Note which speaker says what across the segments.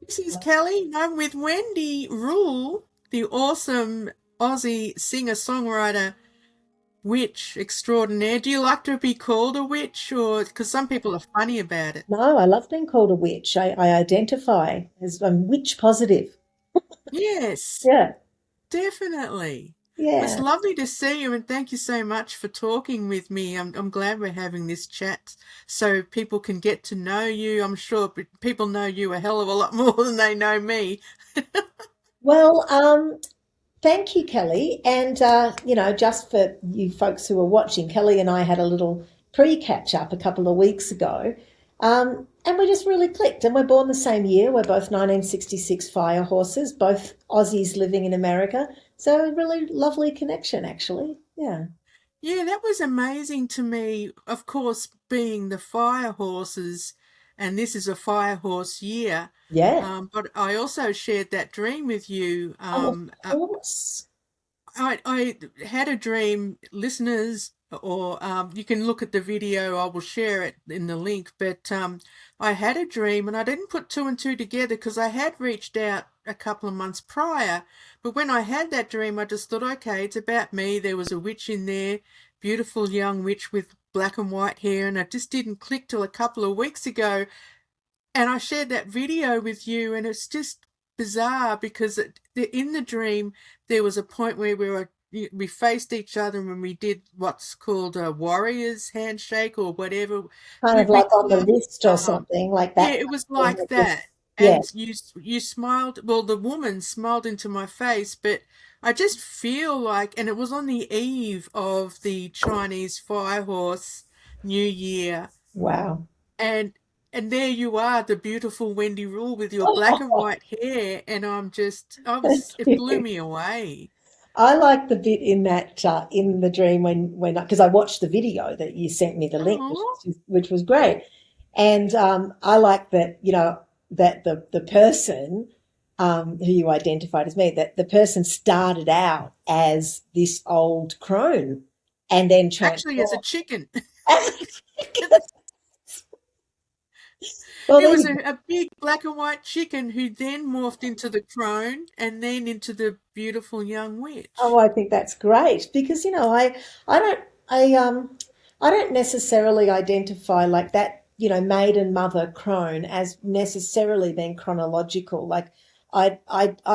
Speaker 1: This is Kelly. I'm with Wendy Rule, the awesome Aussie singer-songwriter witch extraordinaire. Do you like to be called a witch, or because some people are funny about it?
Speaker 2: No, I love being called a witch. I identify as I'm witch positive.
Speaker 1: Yes,
Speaker 2: Yeah,
Speaker 1: definitely. Well, it's
Speaker 2: yeah.
Speaker 1: lovely to see you, and thank you so much for talking with me. I'm glad we're having this chat so people can get to know you. I'm sure people know you a hell of a lot more than they know me.
Speaker 2: Well, thank you, Kelly. And just for you folks who are watching, Kelly and I had a little pre-catch up a couple of weeks ago, and we just really clicked. And we're born the same year. We're both 1966 fire horses, both Aussies living in America. So a really lovely connection, actually. Yeah.
Speaker 1: Yeah, that was amazing to me. Of course, being the fire horses, and this is a fire horse year.
Speaker 2: Yeah.
Speaker 1: But I also shared that dream with you.
Speaker 2: Oh, of course.
Speaker 1: I had a dream, listeners, or you can look at the video. I will share it in the link. But I had a dream, and I didn't put two and two together because I had reached out a couple of months prior. But when I had that dream, I just thought, okay, it's about me. There was a witch in there, beautiful young witch with black and white hair, and it just didn't click till a couple of weeks ago. And I shared that video with you, and it's just bizarre because in the dream there was a point where we faced each other when we did what's called a warrior's handshake or whatever.
Speaker 2: Kind
Speaker 1: We
Speaker 2: of
Speaker 1: we
Speaker 2: like on the
Speaker 1: carved
Speaker 2: wrist or something like
Speaker 1: yeah,
Speaker 2: that
Speaker 1: it
Speaker 2: kind
Speaker 1: was
Speaker 2: of thing.
Speaker 1: like that.
Speaker 2: Yeah.
Speaker 1: And you smiled. Well, the woman smiled into my face, but I just feel like, and it was on the eve of the Chinese Fire Horse New Year,
Speaker 2: Wow.
Speaker 1: and there you are, the beautiful Wendy Rule with your black and white hair, and
Speaker 2: Thank
Speaker 1: it blew
Speaker 2: you.
Speaker 1: me away.
Speaker 2: I like the bit in that in the dream when because I watched the video that you sent me the link,
Speaker 1: Oh,
Speaker 2: which was great, and I like that that the person who you identified as me, that the person started out as this old crone and then
Speaker 1: actually, as a
Speaker 2: transformed.
Speaker 1: chicken.
Speaker 2: Well,
Speaker 1: It
Speaker 2: there
Speaker 1: was
Speaker 2: you go.
Speaker 1: a big black and white chicken who then morphed into the crone and then into the beautiful young
Speaker 2: Oh,
Speaker 1: witch.
Speaker 2: I think that's great because I don't I I don't necessarily identify like that, maiden mother crone as necessarily being chronological. Like I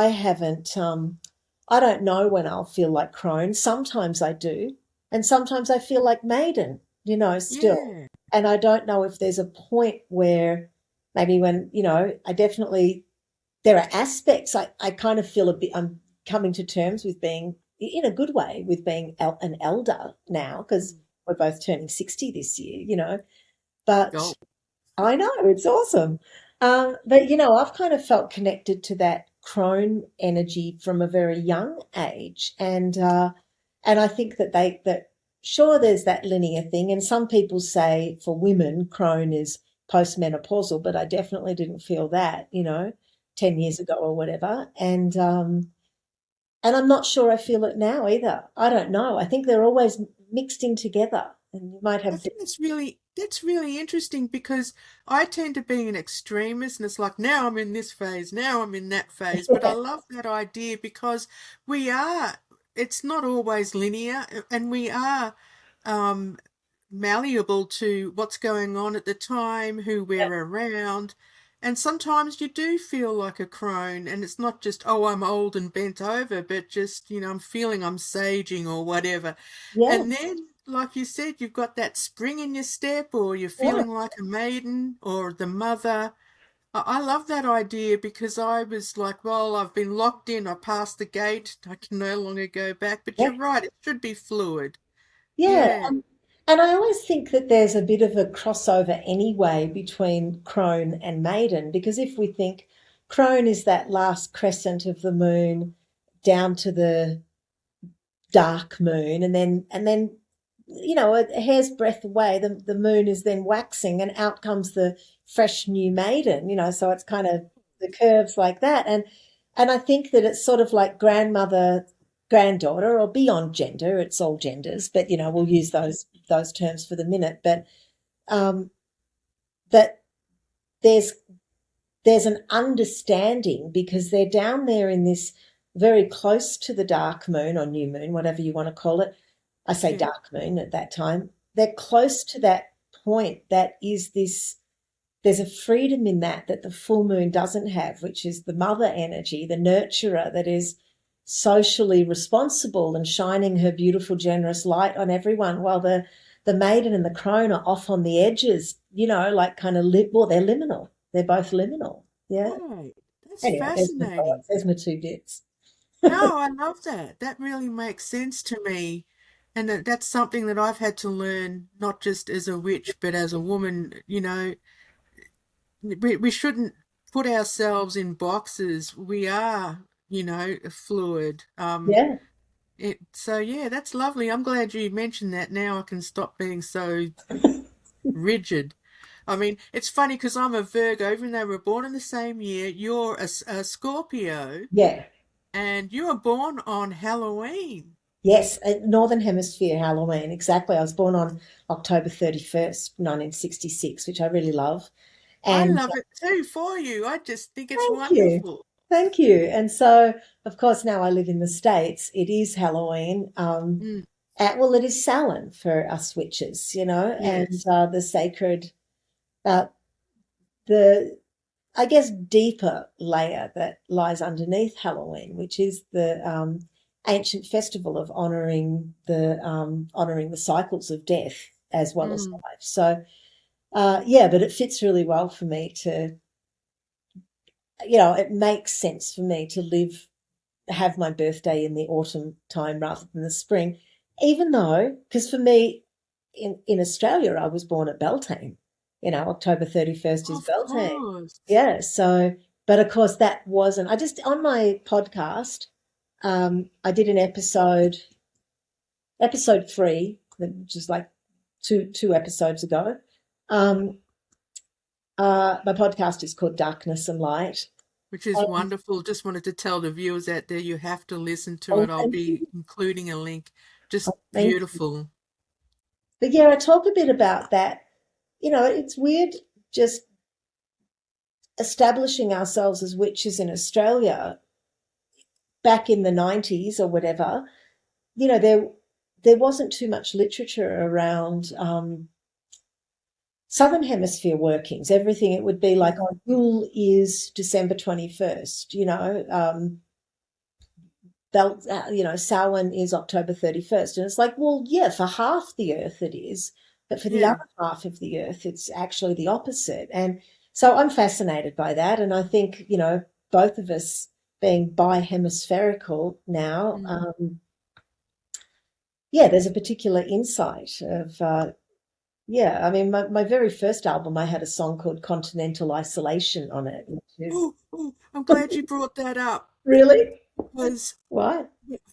Speaker 2: haven't I don't know when I'll feel like crone. Sometimes I do, and sometimes I feel like maiden, still.
Speaker 1: Yeah.
Speaker 2: And I don't know if there's a point where maybe when, I definitely there are aspects I kind of feel a bit I'm coming to terms with being in a good way with being an elder now because we're both turning 60 this year, but
Speaker 1: Oh,
Speaker 2: I know it's awesome. But I've kind of felt connected to that crone energy from a very young age, and I think that sure there's that linear thing, and some people say for women crone is postmenopausal, but I definitely didn't feel that, 10 years ago or whatever, and I'm not sure I feel it now either. I don't know. I think they're always mixed in together, and you might
Speaker 1: I
Speaker 2: have.
Speaker 1: think that's really interesting because I tend to be an extremist, and it's like now I'm in this phase, now I'm in that phase. But I love that idea because we are. It's not always linear, and we are um, malleable to what's going on at the time, who we're around. And sometimes you do feel like a crone, and it's not just, oh, I'm old and bent over, but just, I'm feeling I'm saging or whatever.
Speaker 2: Yeah,
Speaker 1: And then, like you said, you've got that spring in your step, or you're
Speaker 2: yeah.
Speaker 1: feeling like a maiden or the mother. I love that idea because I was like, well, I've been locked in, I passed the gate, I can no longer go back. But
Speaker 2: Yeah.
Speaker 1: you're right, it should be fluid.
Speaker 2: Yeah,
Speaker 1: Yeah.
Speaker 2: and I always think that there's a bit of a crossover anyway between crone and maiden, because if we think crone is that last crescent of the moon down to the dark moon, and then a hair's breadth away, the moon is then waxing, and out comes the fresh new maiden. So it's kind of the curves like that, and I think that it's sort of like grandmother, granddaughter, or beyond gender. It's all genders, but we'll use those terms for the minute. But that there's there's an understanding because they're down there in this very close to the dark moon or new moon, whatever you want to call it. I say
Speaker 1: Yeah.
Speaker 2: dark moon at that time. They're close to that point that is this, there's a freedom in that the full moon doesn't have, which is the mother energy, the nurturer that is socially responsible and shining her beautiful, generous light on everyone, while the maiden and the crone are off on the edges, like kind of well, they're liminal. They're both liminal. Yeah.
Speaker 1: Right. That's
Speaker 2: Anyway, there's my
Speaker 1: fascinating.
Speaker 2: thoughts. There's my two bits.
Speaker 1: No, I love that. That really makes sense to me. And that's something that I've had to learn, not just as a witch, but as a woman. We shouldn't put ourselves in boxes. We are, fluid.
Speaker 2: Yeah.
Speaker 1: So yeah, that's lovely. I'm glad you mentioned that. Now I can stop being so rigid. I mean, it's funny because I'm a Virgo, even though we're born in the same year. You're a Scorpio,
Speaker 2: Yeah.
Speaker 1: and you were born on Halloween.
Speaker 2: Yes, Northern Hemisphere Halloween, exactly. I was born on October 31st, 1966, which I really love.
Speaker 1: I
Speaker 2: And
Speaker 1: love it too for you. I just think it's
Speaker 2: thank you.
Speaker 1: wonderful.
Speaker 2: Thank you. And so, of course, now I live in the States. It is Halloween.
Speaker 1: Mm,
Speaker 2: Well, it is Samhain for us witches, and
Speaker 1: yes.
Speaker 2: the sacred, uh, the, I guess, deeper layer that lies underneath Halloween, which is the ancient festival of honoring the cycles of death as well as
Speaker 1: Mm.
Speaker 2: life. So, yeah, but it fits really well for me to, it makes sense for me to have my birthday in the autumn time rather than the spring, even though, because for me in Australia, I was born at Beltane. October 31st is
Speaker 1: Of
Speaker 2: Beltane.
Speaker 1: course.
Speaker 2: Yeah. So, but of course, that wasn't, I just, on my podcast, I did an episode 3, which is like two episodes ago. My podcast is called Darkness and Light.
Speaker 1: Which is
Speaker 2: And,
Speaker 1: wonderful. Just wanted to tell the viewers out there you have to listen to
Speaker 2: oh,
Speaker 1: it. I'll
Speaker 2: thank
Speaker 1: be
Speaker 2: you.
Speaker 1: including a link. Just
Speaker 2: Oh, thank you.
Speaker 1: beautiful.
Speaker 2: But yeah, I talk a bit about that. It's weird just establishing ourselves as witches in Australia back in the 90s or whatever. There wasn't too much literature around Southern Hemisphere workings. Everything, it would be like,
Speaker 1: Mm.
Speaker 2: oh, Yule is December 21st, Samhain is October 31st. And it's like, well, yeah, for half the earth it is, but for the
Speaker 1: Yeah.
Speaker 2: other half of the earth, it's actually the opposite. And so I'm fascinated by that. And I think, both of us being bi-hemispherical now,
Speaker 1: Mm.
Speaker 2: yeah, there's a particular insight of, yeah, I mean, my very first album, I had a song called Continental Isolation on it, which is
Speaker 1: Oh, oh, I'm glad you brought that up
Speaker 2: really
Speaker 1: because
Speaker 2: what?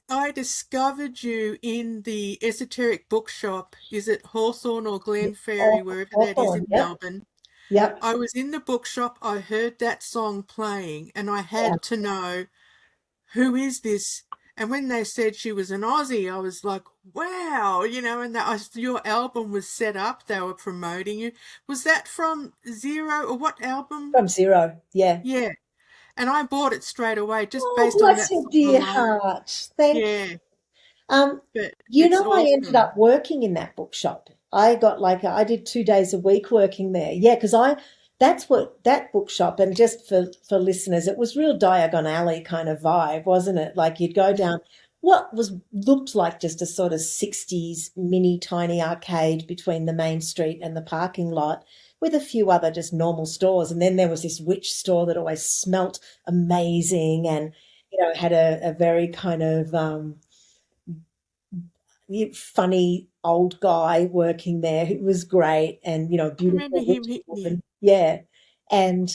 Speaker 1: I discovered you in the esoteric bookshop. Is it Hawthorne or Glenferrie, wherever that is
Speaker 2: Hawthorne,
Speaker 1: in
Speaker 2: yep,
Speaker 1: Melbourne?
Speaker 2: yep,
Speaker 1: I was in the bookshop, I heard that song playing, and I
Speaker 2: yeah.
Speaker 1: had to know, who is this? And when they said she was an Aussie, I was like, wow, and your album was set up, they were promoting you. Was that from Zero, or what album?
Speaker 2: From zero, yeah.
Speaker 1: Yeah. And I bought it straight away just
Speaker 2: Oh,
Speaker 1: based on
Speaker 2: bless
Speaker 1: that
Speaker 2: your
Speaker 1: song
Speaker 2: dear
Speaker 1: alone.
Speaker 2: heart. Thank you.
Speaker 1: Yeah, but it's
Speaker 2: I ended
Speaker 1: awesome.
Speaker 2: up working in that bookshop. I got I did 2 days a week working there. Yeah, because that's what that bookshop, and just for listeners, it was real Diagon Alley kind of vibe, wasn't it? Like you'd go
Speaker 1: Mm.
Speaker 2: down what looked like just a sort of 60s mini tiny arcade between the main street and the parking lot with a few other just normal stores. And then there was this witch store that always smelt amazing and, had a very kind of funny old guy working there who was great and,
Speaker 1: I remember
Speaker 2: beautiful
Speaker 1: him.
Speaker 2: witch
Speaker 1: Yeah.
Speaker 2: woman. Yeah. And,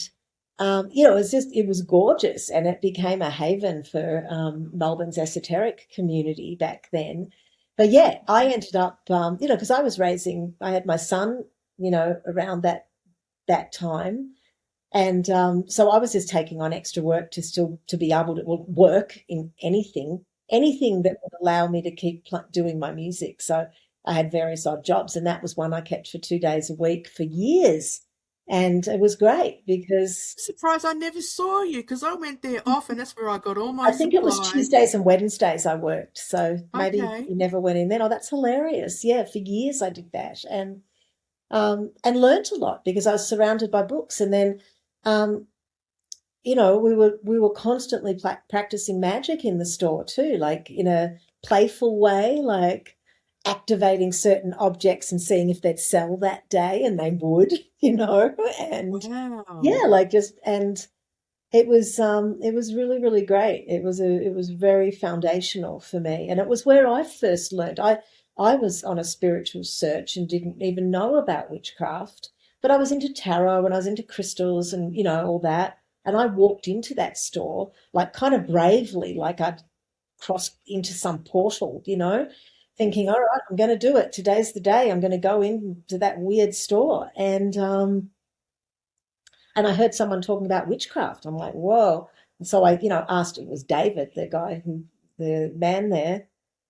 Speaker 2: it was gorgeous and it became a haven for Melbourne's esoteric community back then. But yeah, I ended up, because I had my son, around that time. And so I was just taking on extra work to be able to work in anything that would allow me to keep doing my music. So I had various odd jobs, and that was one I kept for 2 days a week for years. And it was great because
Speaker 1: Surprised I never saw you because I went there often. That's where I got all my
Speaker 2: I think it was
Speaker 1: supplies.
Speaker 2: Tuesdays and Wednesdays I worked. So maybe
Speaker 1: Okay.
Speaker 2: you never went in then. Oh, that's hilarious. Yeah, for years I did that and learnt a lot because I was surrounded by books. And then um, we were constantly practicing magic in the store too, like in a playful way, like activating certain objects and seeing if they'd sell that day, and they would, and
Speaker 1: Wow.
Speaker 2: yeah, like just and it was really, really great. It was very foundational for me, and it was where I first learned. I was on a spiritual search and didn't even know about witchcraft, but I was into tarot and I was into crystals and all that. And I walked into that store like kind of bravely, like I'd crossed into some portal, thinking, all right, I'm going to do it. Today's the day. I'm going to go into that weird store, and I heard someone talking about witchcraft. I'm like, whoa. And so I, asked, it was David, the man there,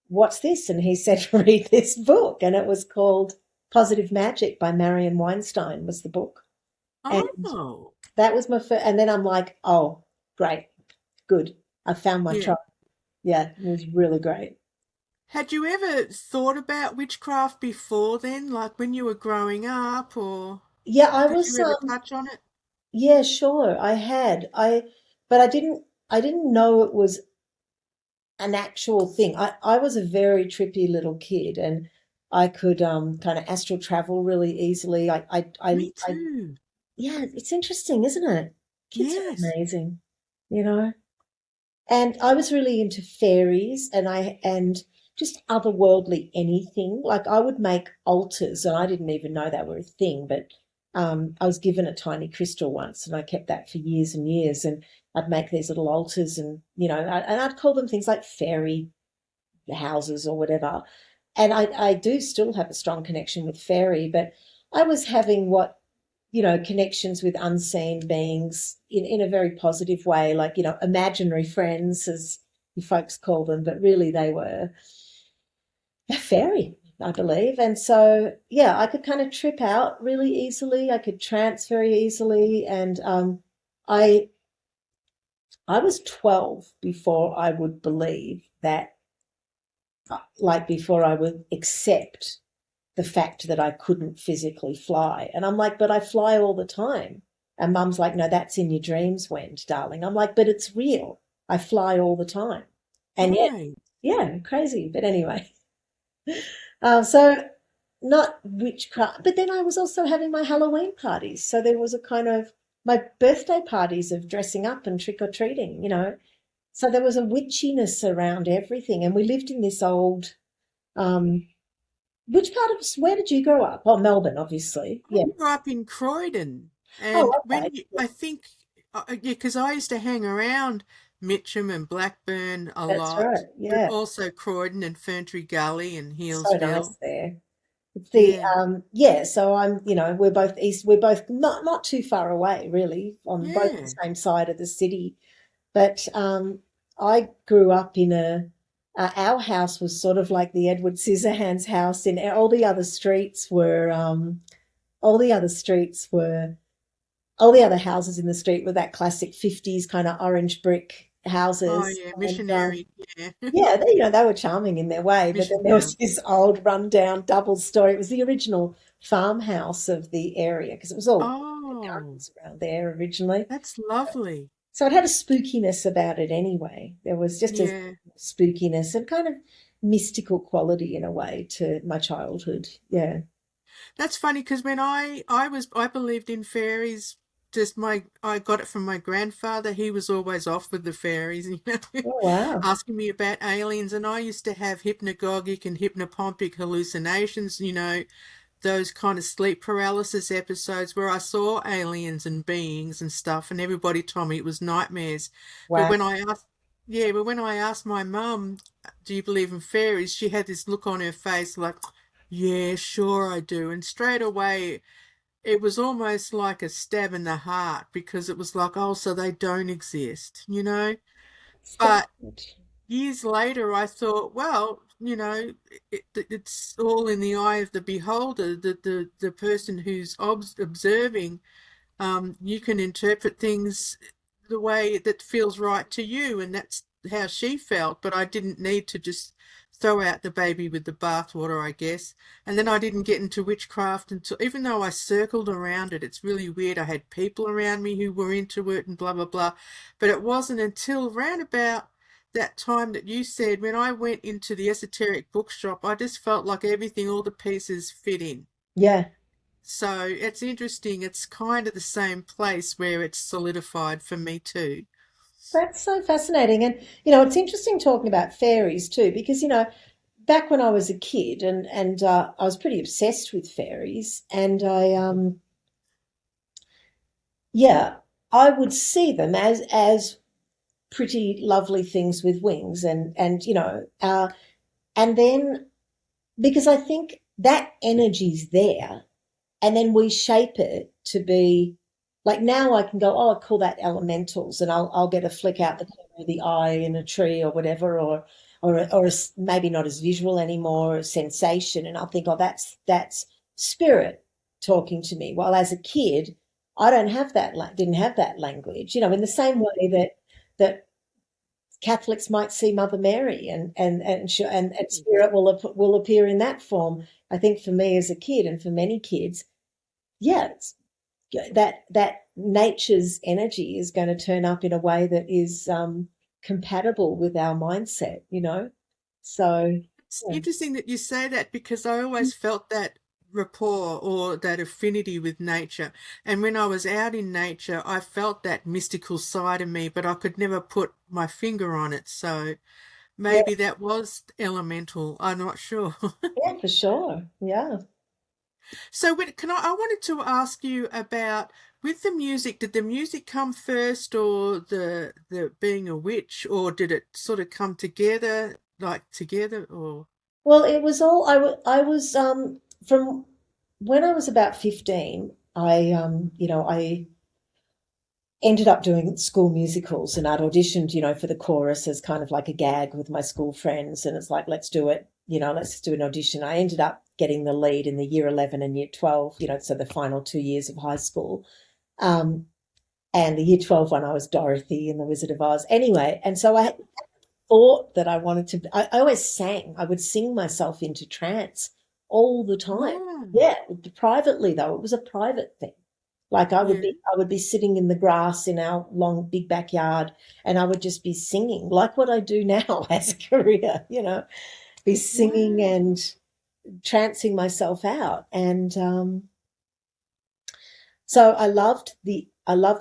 Speaker 2: what's this? And he said, read this book. And it was called Positive Magic by Marion Weinstein was the book. And
Speaker 1: Oh,
Speaker 2: that was my first, and then I'm like, oh, great, good. I found my
Speaker 1: yeah.
Speaker 2: tribe. Yeah, it was really great.
Speaker 1: Had you ever thought about witchcraft before then, like when you were growing up, or
Speaker 2: Yeah, I
Speaker 1: did
Speaker 2: was,
Speaker 1: you ever touch on it?
Speaker 2: yeah, sure, I had. But I didn't know it was an actual thing. I was a very trippy little kid, and I could kind of astral travel really easily.
Speaker 1: Me too.
Speaker 2: Yeah, it's interesting, isn't it? Kids are
Speaker 1: Yes.
Speaker 2: amazing, you know. And I was really into fairies and just otherworldly anything. Like I would make altars, and I didn't even know they were a thing, but I was given a tiny crystal once, and I kept that for years and years. And I'd make these little altars, and I'd call them things like fairy houses or whatever. And I do still have a strong connection with fairy, but I was having connections with unseen beings in a very positive way, like, imaginary friends, as you folks call them, but really they were a fairy, I believe. And so, yeah, I could kind of trip out really easily. I could trance very easily. And I, I was 12 before I would believe that, like, before I would accept the fact that I couldn't physically fly. And I'm like, but I fly all the time. And mum's like, no, that's in your dreams, Wend, darling. I'm like, but it's real. I fly all the time. And yet,
Speaker 1: Right.
Speaker 2: yeah, crazy. But anyway, so not witchcraft, but then I was also having my Halloween parties. So there was a kind of my birthday parties of dressing up and trick or treating. So there was a witchiness around everything. And we lived in this old, um, which part of where did you grow up? Oh, Melbourne, obviously.
Speaker 1: I
Speaker 2: Yeah.
Speaker 1: grew up in Croydon,
Speaker 2: Oh,
Speaker 1: and
Speaker 2: okay.
Speaker 1: I think, yeah, because I used to hang around Mitcham and Blackburn a
Speaker 2: That's
Speaker 1: lot,
Speaker 2: right.
Speaker 1: but
Speaker 2: Yeah.
Speaker 1: also Croydon and Ferntree Gully and
Speaker 2: So nice
Speaker 1: Healesville.
Speaker 2: there. It's the
Speaker 1: Yeah,
Speaker 2: yeah, so we're both east, we're both not too far away really, on both the
Speaker 1: yeah.
Speaker 2: same side of the city. But I grew up in our house was sort of like the Edward Scissorhands house, and all the other streets were all the other houses in the street were that classic 50s kind of orange brick
Speaker 1: Oh,
Speaker 2: houses.
Speaker 1: yeah,
Speaker 2: And
Speaker 1: missionary. Yeah,
Speaker 2: yeah, they were charming in their way, but then
Speaker 1: mission
Speaker 2: there was
Speaker 1: town.
Speaker 2: this old rundown double story. It was the original farmhouse of the area because it was all
Speaker 1: Oh,
Speaker 2: gardens around there originally.
Speaker 1: that's lovely.
Speaker 2: So it had a spookiness about it anyway. There was just a
Speaker 1: Yeah.
Speaker 2: spookiness and kind of mystical quality in a way to my childhood. Yeah.
Speaker 1: That's funny because when I believed in fairies. Just I got it from my grandfather. He was always off with the fairies,
Speaker 2: Oh, wow.
Speaker 1: asking me about aliens. And I used to have hypnagogic and hypnopompic hallucinations, those kind of sleep paralysis episodes where I saw aliens and beings and stuff, and everybody told me it was nightmares. But
Speaker 2: Wow.
Speaker 1: when I asked, yeah, but when I asked my mum, "Do you believe in fairies?" she had this look on her face like, "Yeah, sure I do." And straight away, it was almost like a stab in the heart because it was like, oh, so they don't exist.
Speaker 2: Stop
Speaker 1: But
Speaker 2: it.
Speaker 1: years later, I thought, well, it's all in the eye of the beholder, the person who's observing. you can interpret things the way that feels right to you, and that's how she felt. But I didn't need to just throw out the baby with the bathwater, I guess. And then I didn't get into witchcraft until, even though I circled around it, it's really weird. I had people around me who were into it and blah, blah, blah. But it wasn't until round about that time that you said, when I went into the esoteric bookshop, I just felt like everything, all the pieces fit in.
Speaker 2: Yeah.
Speaker 1: So it's interesting. It's kind of the same place where it's solidified for me too.
Speaker 2: That's so fascinating. And, it's interesting talking about fairies too, because, back when I was a kid and I was pretty obsessed with fairies and yeah, I would see them as pretty lovely things with wings and then because I think that energy's there and then we shape it to be like now I can go, oh, I call that elementals, and I'll get a flick out the corner of the eye in a tree or whatever, or maybe not as visual anymore, a sensation, and I'll think, oh, that's spirit talking to me. While as a kid, I don't have that, didn't have that language, in the same way that Catholics might see Mother Mary and spirit will appear in that form. I think for me as a kid and for many kids, yeah, that nature's energy is going to turn up in a way that is compatible with our mindset. So,
Speaker 1: It's
Speaker 2: yeah.
Speaker 1: interesting that you say that because I always felt that rapport or that affinity with nature. And when I was out in nature, I felt that mystical side of me, but I could never put my finger on it. So
Speaker 2: Yeah,
Speaker 1: maybe that was elemental. I'm not sure.
Speaker 2: yeah, for sure. Yeah.
Speaker 1: So I wanted to ask you about with the music, did the music come first or the being a witch, or did it sort of come together, like together or
Speaker 2: Well, it was all I was from when I was about 15, I ended up doing school musicals and I'd auditioned, for the chorus as kind of like a gag with my school friends. And it's like, let's do it, let's do an audition. I ended up getting the lead in the year 11 and year 12, so the final 2 years of high school. Um, and the year 12 one, I was Dorothy in The Wizard of Oz. Anyway, and so I thought that I wanted to, I always sang, I would sing myself into trance all the time.
Speaker 1: wow.
Speaker 2: Yeah, privately though, it was a private thing. Like
Speaker 1: Yeah.
Speaker 2: I would be sitting in the grass in our long big backyard and I would just be singing like what I do now as a career, be singing
Speaker 1: Wow.
Speaker 2: and trancing myself out. And so I loved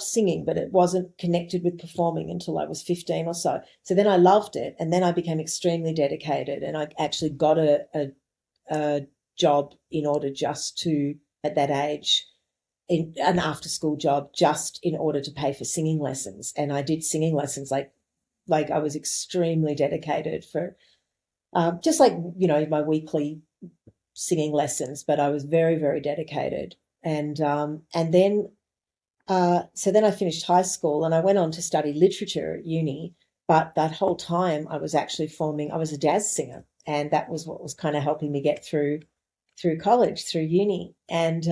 Speaker 2: singing, but it wasn't connected with performing until I was 15 or so. So then I loved it and then I became extremely dedicated and I actually got a job in order just to at that age in an after school job just in order to pay for singing lessons. And I did singing lessons like I was extremely dedicated for just like, my weekly singing lessons, but I was very, very dedicated. And then so then I finished high school and I went on to study literature at uni. But that whole time I was actually I was a jazz singer, and that was what was kind of helping me get through college, through uni. And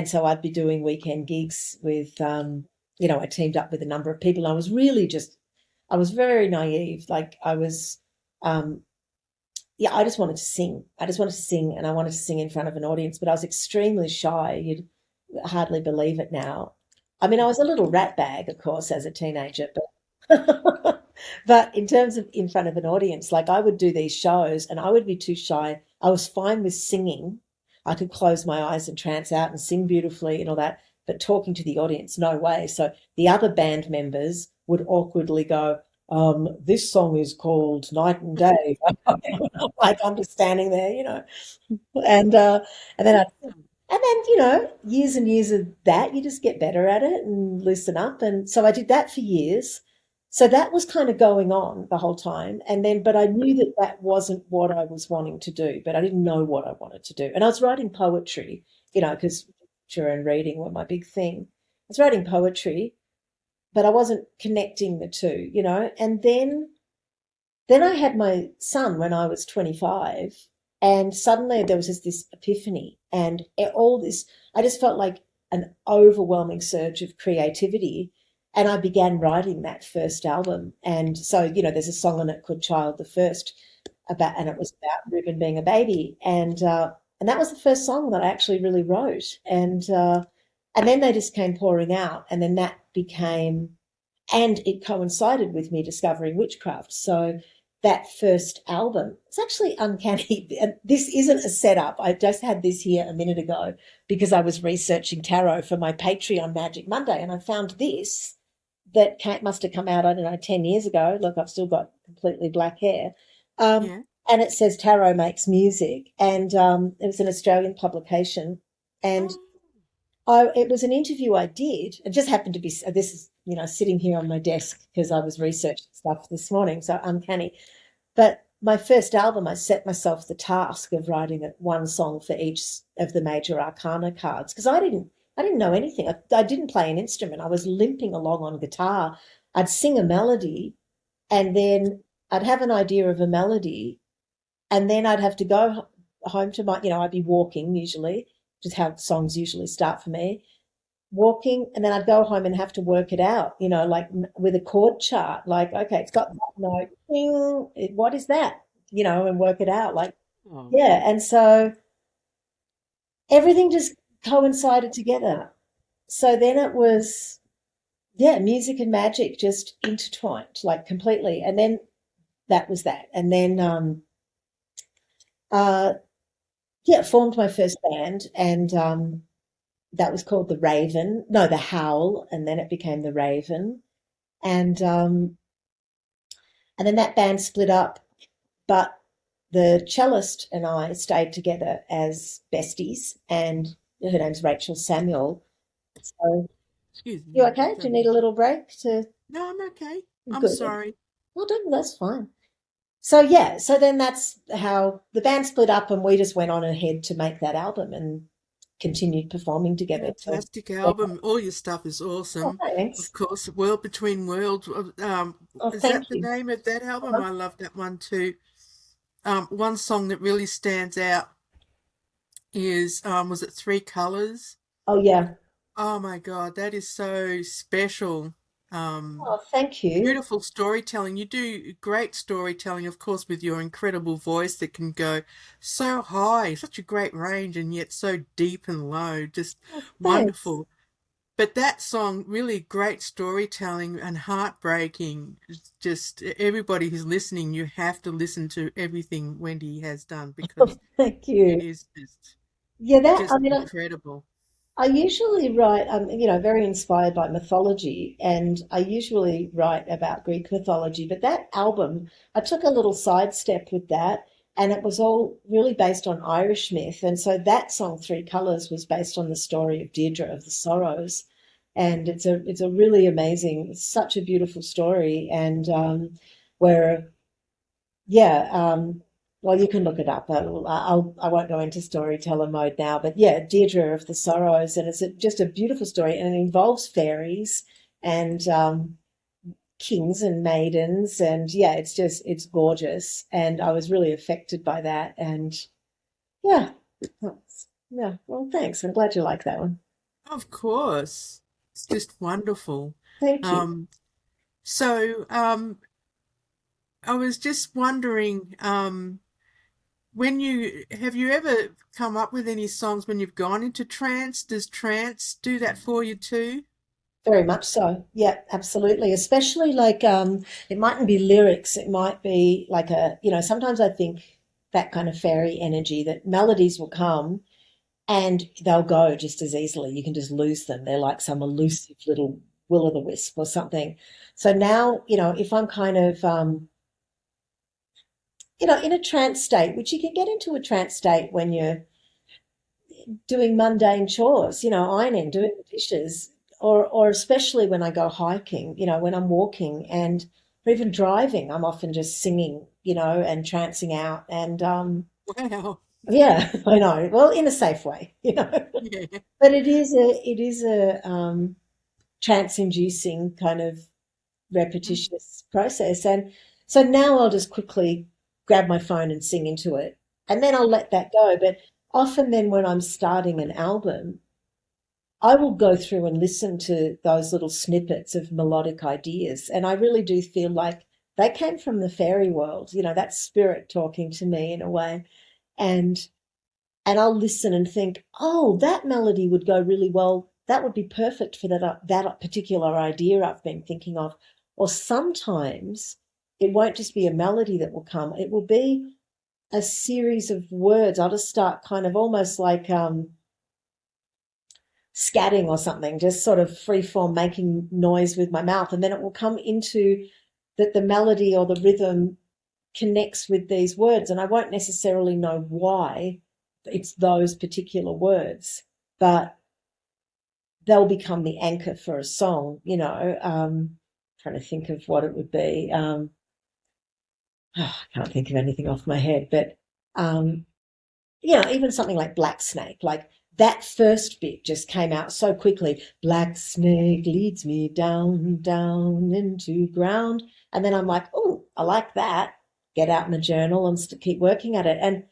Speaker 2: so I'd be doing weekend gigs with, I teamed up with a number of people. I was very naive. Like I was, um, yeah, I just wanted to sing. I just wanted to sing and I wanted to sing in front of an audience, but I was extremely shy. You'd hardly believe it now. I mean, I was a little rat bag, of course, as a teenager, but but in terms of in front of an audience, like I would do these shows and I would be too shy. I was fine with singing. I could close my eyes and trance out and sing beautifully and all that, but talking to the audience, no way. So the other band members would awkwardly go, this song is called Night and Day. Like I'm just standing there, and and then years and years of that, you just get better at it and loosen up. And so I did that for years. So that was kind of going on the whole time. And then, but I knew that that wasn't what I was wanting to do, but I didn't know what I wanted to do. And I was writing poetry, because literature and reading were my big thing. I was writing poetry, but I wasn't connecting the two, And then I had my son when I was 25, and suddenly there was just this epiphany and all this. I just felt like an overwhelming surge of creativity. And I began writing that first album. And so, there's a song on it called Child the First and it was about Ruben being a baby. And that was the first song that I actually really wrote. And then they just came pouring out. And then that became, and it coincided with me discovering witchcraft. So that first album, it's actually uncanny. And this isn't a setup. I just had this here a minute ago because I was researching tarot for my Patreon Magic Monday, and I found this that must have come out, I don't know, 10 years ago. Look, I've still got completely black hair.
Speaker 1: Yeah.
Speaker 2: And it says Tarot Makes Music. And it was an Australian publication. And it was an interview I did. It just happened to be, this is, sitting here on my desk because I was researching stuff this morning, so uncanny. But my first album, I set myself the task of writing one song for each of the major arcana cards because I didn't know anything. I didn't play an instrument. I was limping along on guitar. I'd sing a melody and then I'd have an idea of a melody and then I'd have to go home to I'd be walking usually, which is how songs usually start for me. Walking, and then I'd go home and have to work it out, like with a chord chart, like, okay, it's got that note, ding, what is that, and work it out, like, yeah. And so everything just coincided together. So then it was, music and magic just intertwined, like completely. And then that was that. And then, formed my first band and, that was called The Raven. No, The Howl, and then it became The Raven. And then that band split up, but the cellist and I stayed together as besties, and her name's Rachel Samuel. So,
Speaker 1: Excuse me.
Speaker 2: you okay? Do you need a little break to?
Speaker 1: No, I'm okay. I'm
Speaker 2: Good.
Speaker 1: sorry.
Speaker 2: Well, that's fine. So so then that's how the band split up, and we just went on ahead to make that album and continued performing together.
Speaker 1: Fantastic album. All your stuff is awesome.
Speaker 2: Oh, thanks.
Speaker 1: Of course, World Between Worlds. Is that the name of that album? I love that one too. One song that really stands out is was it Three Colors?
Speaker 2: Oh yeah.
Speaker 1: Oh my God, that is so special.
Speaker 2: Thank you.
Speaker 1: Beautiful storytelling. You do great storytelling, of course, with your incredible voice that can go so high, such a great range, and yet so deep and low. Just wonderful. But that song, really great storytelling and heartbreaking. Just everybody who's listening, you have to listen to everything Wendy has done because
Speaker 2: thank you.
Speaker 1: It is just incredible.
Speaker 2: I usually write, very inspired by mythology, and I usually write about Greek mythology. But that album, I took a little sidestep with that, and it was all really based on Irish myth. And so that song, Three Colours, was based on the story of Deirdre of the Sorrows. And it's a really amazing, it's such a beautiful story. And well, you can look it up. I won't go into storyteller mode now, but Deirdre of the Sorrows, and it's just a beautiful story, and it involves fairies and kings and maidens, and it's gorgeous, and I was really affected by that, and well, thanks. I'm glad you like that one.
Speaker 1: Of course, it's just wonderful.
Speaker 2: Thank you.
Speaker 1: So, I was just wondering, have you ever come up with any songs when you've gone into trance? Does trance do that for you too?
Speaker 2: Very much so. Yeah, absolutely. Especially like it mightn't be lyrics, it might be like sometimes I think that kind of fairy energy, that melodies will come and they'll go just as easily. You can just lose them. They're like some elusive little will-o'-the-wisp or something. So now, if I'm kind of in a trance state, which you can get into a trance state when you're doing mundane chores, ironing, doing the dishes, or especially when I go hiking, when I'm walking or even driving, I'm often just singing, and trancing out. And
Speaker 1: Wow.
Speaker 2: yeah, I know. Well, in a safe way,
Speaker 1: Yeah.
Speaker 2: But it is a trance-inducing kind of repetitious process. And so now I'll just quickly grab my phone and sing into it, and then I'll let that go. But often then when I'm starting an album, I will go through and listen to those little snippets of melodic ideas, and I really do feel like they came from the fairy world. You know, that spirit talking to me in a way, and I'll listen and think, oh, that melody would go really well. That would be perfect for that particular idea I've been thinking of. Or sometimes it won't just be a melody that will come; it will be a series of words. I'll just start kind of almost like scatting or something, just sort of free form making noise with my mouth, and then it will come into that the melody or the rhythm connects with these words, and I won't necessarily know why it's those particular words, but they'll become the anchor for a song, you know. Trying to think of what it would be. I can't think of anything off my head, but um, you know, even something like Black Snake, like that first bit just came out so quickly. Black snake leads me down, down into ground. And then I'm like, oh, I like that. Get out my journal and keep working at it. And,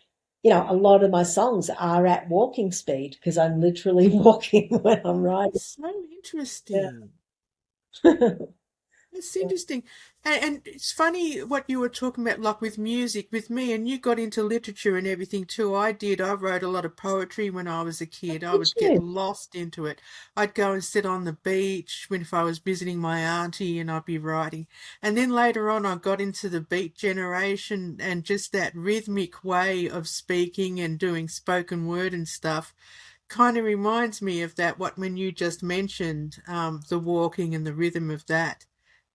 Speaker 2: you know, a lot of my songs are at walking speed because I'm literally walking when I'm writing.
Speaker 1: That's so
Speaker 2: Yeah.
Speaker 1: interesting. It's interesting. And it's funny what you were talking about, like with music, with me, and you got into literature and everything too. I did. I wrote a lot of poetry when I was a kid. I
Speaker 2: Did
Speaker 1: would get
Speaker 2: you?
Speaker 1: lost into it. I'd go and sit on the beach when if I was visiting my auntie and I'd be writing. And then later on, I got into the Beat Generation and just that rhythmic way of speaking and doing spoken word and stuff kind of reminds me of that, what when you just mentioned the walking and the rhythm of that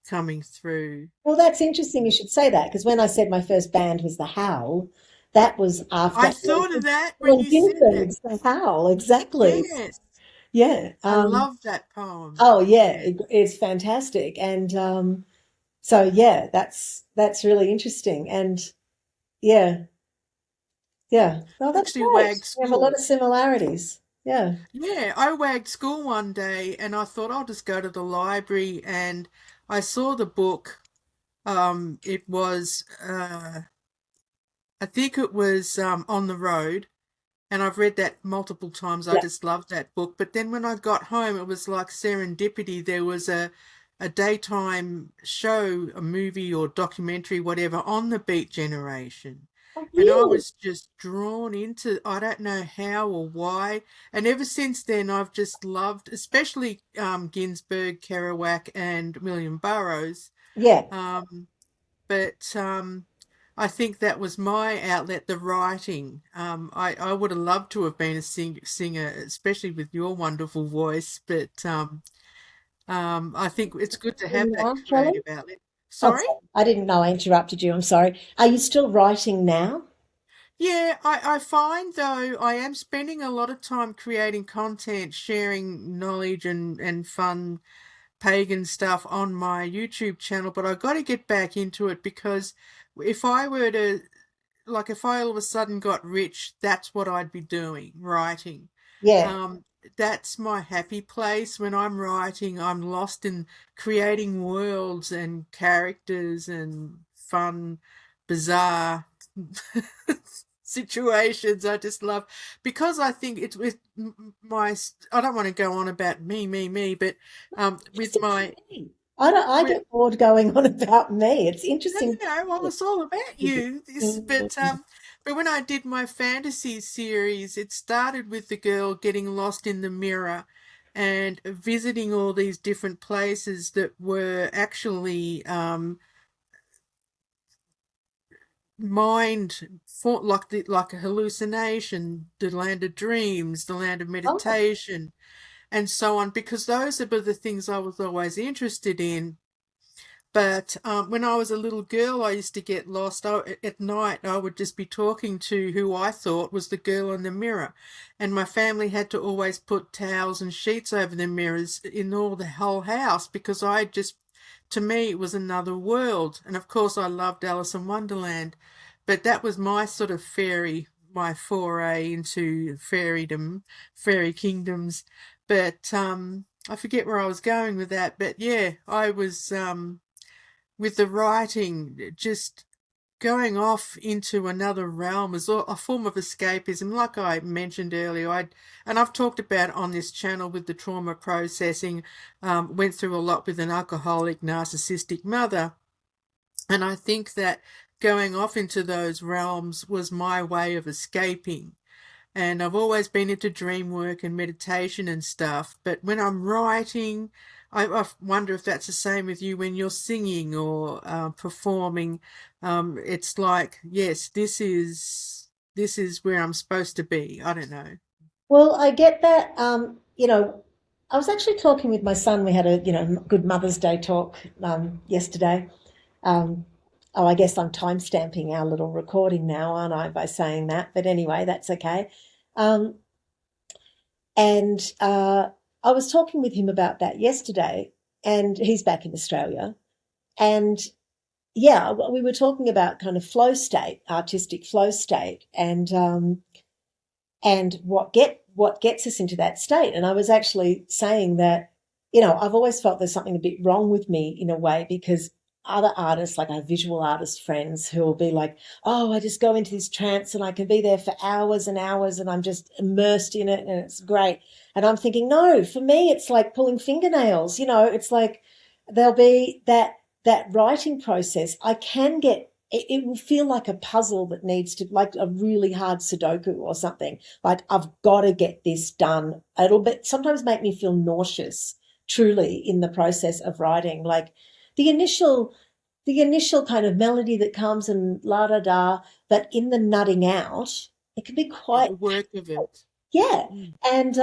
Speaker 1: coming through.
Speaker 2: Well, that's interesting you should say that because when I said my first band was The Howl, that was after
Speaker 1: I thought of that when
Speaker 2: Allen
Speaker 1: you said that.
Speaker 2: Ginsberg's The Howl, exactly.
Speaker 1: Yes,
Speaker 2: Yeah.
Speaker 1: I love that poem.
Speaker 2: Oh yeah,
Speaker 1: Yeah.
Speaker 2: it's fantastic. And so yeah, that's really interesting. And yeah, yeah. Well, that's
Speaker 1: Actually
Speaker 2: great.
Speaker 1: wagged
Speaker 2: We have a lot
Speaker 1: school.
Speaker 2: of similarities. Yeah.
Speaker 1: Yeah, I wagged school one day and I thought I'll just go to the library and I saw the book. It was I think it was On the Road, and I've read that multiple times. I
Speaker 2: Yeah.
Speaker 1: just loved that book. But then when I got home, it was like serendipity. There was a daytime show, a movie or documentary, whatever, on the Beat Generation.
Speaker 2: Oh,
Speaker 1: And I
Speaker 2: really?
Speaker 1: was just drawn into, I don't know how or why. And ever since then, I've just loved, especially Ginsberg, Kerouac, and William Burroughs.
Speaker 2: Yeah.
Speaker 1: Um, but I think that was my outlet, the writing. I would have loved to have been a singer, especially with your wonderful voice, but I think it's good to have that
Speaker 2: Now, Kelly?
Speaker 1: creative outlet.
Speaker 2: Oh,
Speaker 1: Sorry?
Speaker 2: sorry. I didn't know I interrupted you. I'm sorry. Are you still writing now?
Speaker 1: Yeah, I find though I am spending a lot of time creating content, sharing knowledge and fun pagan stuff on my YouTube channel, but I've got to get back into it because if I were to like if I all of a sudden got rich, that's what I'd be doing, writing.
Speaker 2: Yeah.
Speaker 1: Um, that's my happy place. When I'm writing, I'm lost in creating worlds and characters and fun, bizarre situations. I just love because I think it's with my. I don't want to go on about me, but with
Speaker 2: Interesting to
Speaker 1: my
Speaker 2: me. I
Speaker 1: with
Speaker 2: get bored going on about me. It's
Speaker 1: no,
Speaker 2: interesting.
Speaker 1: no, no. Well, it's all about you.
Speaker 2: Mm.
Speaker 1: But when I did my fantasy series, it started with the girl getting lost in the mirror and visiting all these different places that were actually mind for like a hallucination, the land of dreams, the land of
Speaker 2: Oh,
Speaker 1: meditation, and so on. Because those are the things I was always interested in. But when I was a little girl, I used to get lost. At night, I would just be talking to who I thought was the girl in the mirror. And my family had to always put towels and sheets over the mirrors in all the whole house because I just, to me, it was another world. And of course, I loved Alice in Wonderland. But that was my sort of my foray into fairydom, fairy kingdoms. But I forget where I was going with that. But yeah, I was. With the writing, just going off into another realm is a form of escapism, like I mentioned earlier. And I've talked about on this channel with the trauma processing. Went through a lot with an alcoholic, narcissistic mother, and I think that going off into those realms was my way of escaping. And I've always been into dream work and meditation and stuff. But when I'm writing, I wonder if that's the same with you when you're singing or performing. It's like, yes, this is where I'm supposed to be. I don't know.
Speaker 2: Well, I get that. I was actually talking with my son. We had a, good Mother's Day talk yesterday. Um, oh, I guess I'm time stamping our little recording now, aren't I, by saying that? But anyway, that's okay. Um, and I was talking with him about that yesterday, and he's back in Australia. And yeah, we were talking about kind of flow state, artistic flow state, and what gets us into that state. And I was actually saying that, I've always felt there's something a bit wrong with me in a way, because other artists, like our visual artist friends, who will be like, oh, I just go into this trance and I can be there for hours and hours and I'm just immersed in it and it's great. And I'm thinking, no, for me, it's like pulling fingernails. It's like there'll be that writing process. I can get it will feel like a puzzle that needs to, like a really hard Sudoku or something. Like, I've got to get this done. It'll sometimes make me feel nauseous, truly, in the process of writing. Like the initial kind of melody that comes and la da da, but in the nutting out, it can be quite,
Speaker 1: The work of it.
Speaker 2: yeah.
Speaker 1: Mm.
Speaker 2: And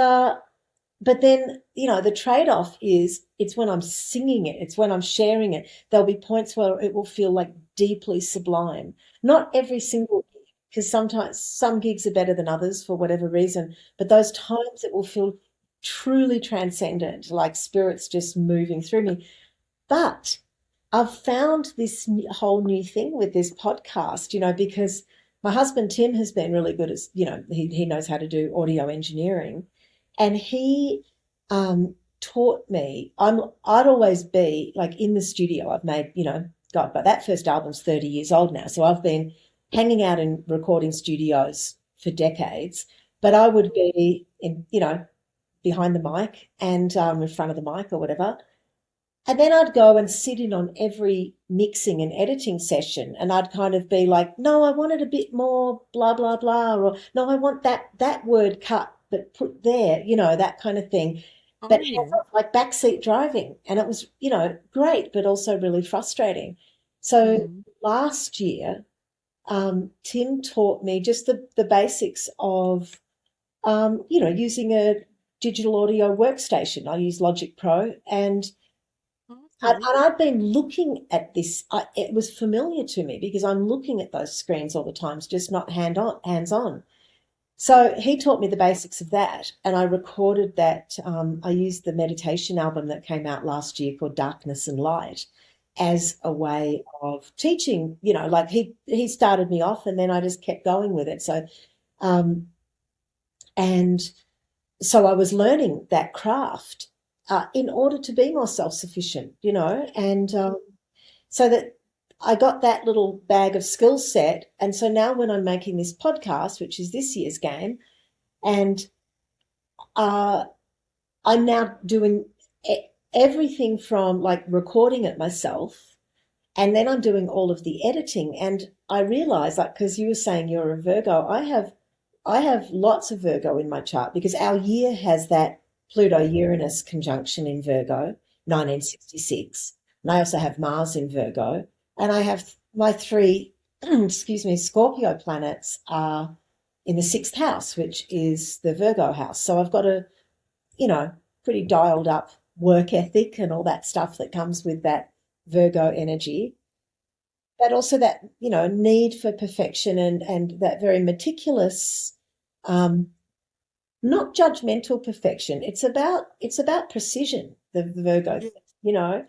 Speaker 2: but then, the trade-off is it's when I'm singing it, it's when I'm sharing it. There'll be points where it will feel like deeply sublime. Not every single gig, because sometimes some gigs are better than others for whatever reason, but those times it will feel truly transcendent, like spirits just moving through me. But I've found this whole new thing with this podcast, because my husband Tim has been really good at, he knows how to do audio engineering, and he taught me. I'd always be like in the studio. I've made, God, but that first album's 30 years old now, so I've been hanging out in recording studios for decades. But I would be in, behind the mic and in front of the mic or whatever. And then I'd go and sit in on every mixing and editing session, and I'd kind of be like, no, I want it a bit more blah, blah, blah, or no, I want that word cut, but put there, that kind of thing.
Speaker 1: Oh
Speaker 2: But
Speaker 1: yeah.
Speaker 2: like backseat driving. And it was, great, but also really frustrating. So
Speaker 1: Mm.
Speaker 2: last year, Tim taught me just the basics of, using a digital audio workstation. I use Logic Pro, and
Speaker 1: Okay.
Speaker 2: I've been looking at this. It was familiar to me because I'm looking at those screens all the time, it's just not hands on. So he taught me the basics of that, and I recorded that. I used the meditation album that came out last year called Darkness and Light as a way of teaching. Like he started me off, and then I just kept going with it. So, um, and so I was learning that craft in order to be more self-sufficient, and so that I got that little bag of skill set. And so now when I'm making this podcast, which is this year's game, and uh, I'm now doing everything from like recording it myself, and then I'm doing all of the editing. And I realize, like, because you were saying you're a Virgo, I have lots of Virgo in my chart because our year has that Pluto Uranus conjunction in Virgo, 1966. And I also have Mars in Virgo. And I have my three, excuse me, Scorpio planets are in the sixth house, which is the Virgo house. So I've got a, pretty dialed up work ethic and all that stuff that comes with that Virgo energy. But also that, need for perfection and that very meticulous, um, not judgmental perfection. It's about precision, the Virgo
Speaker 1: Yeah.
Speaker 2: thing,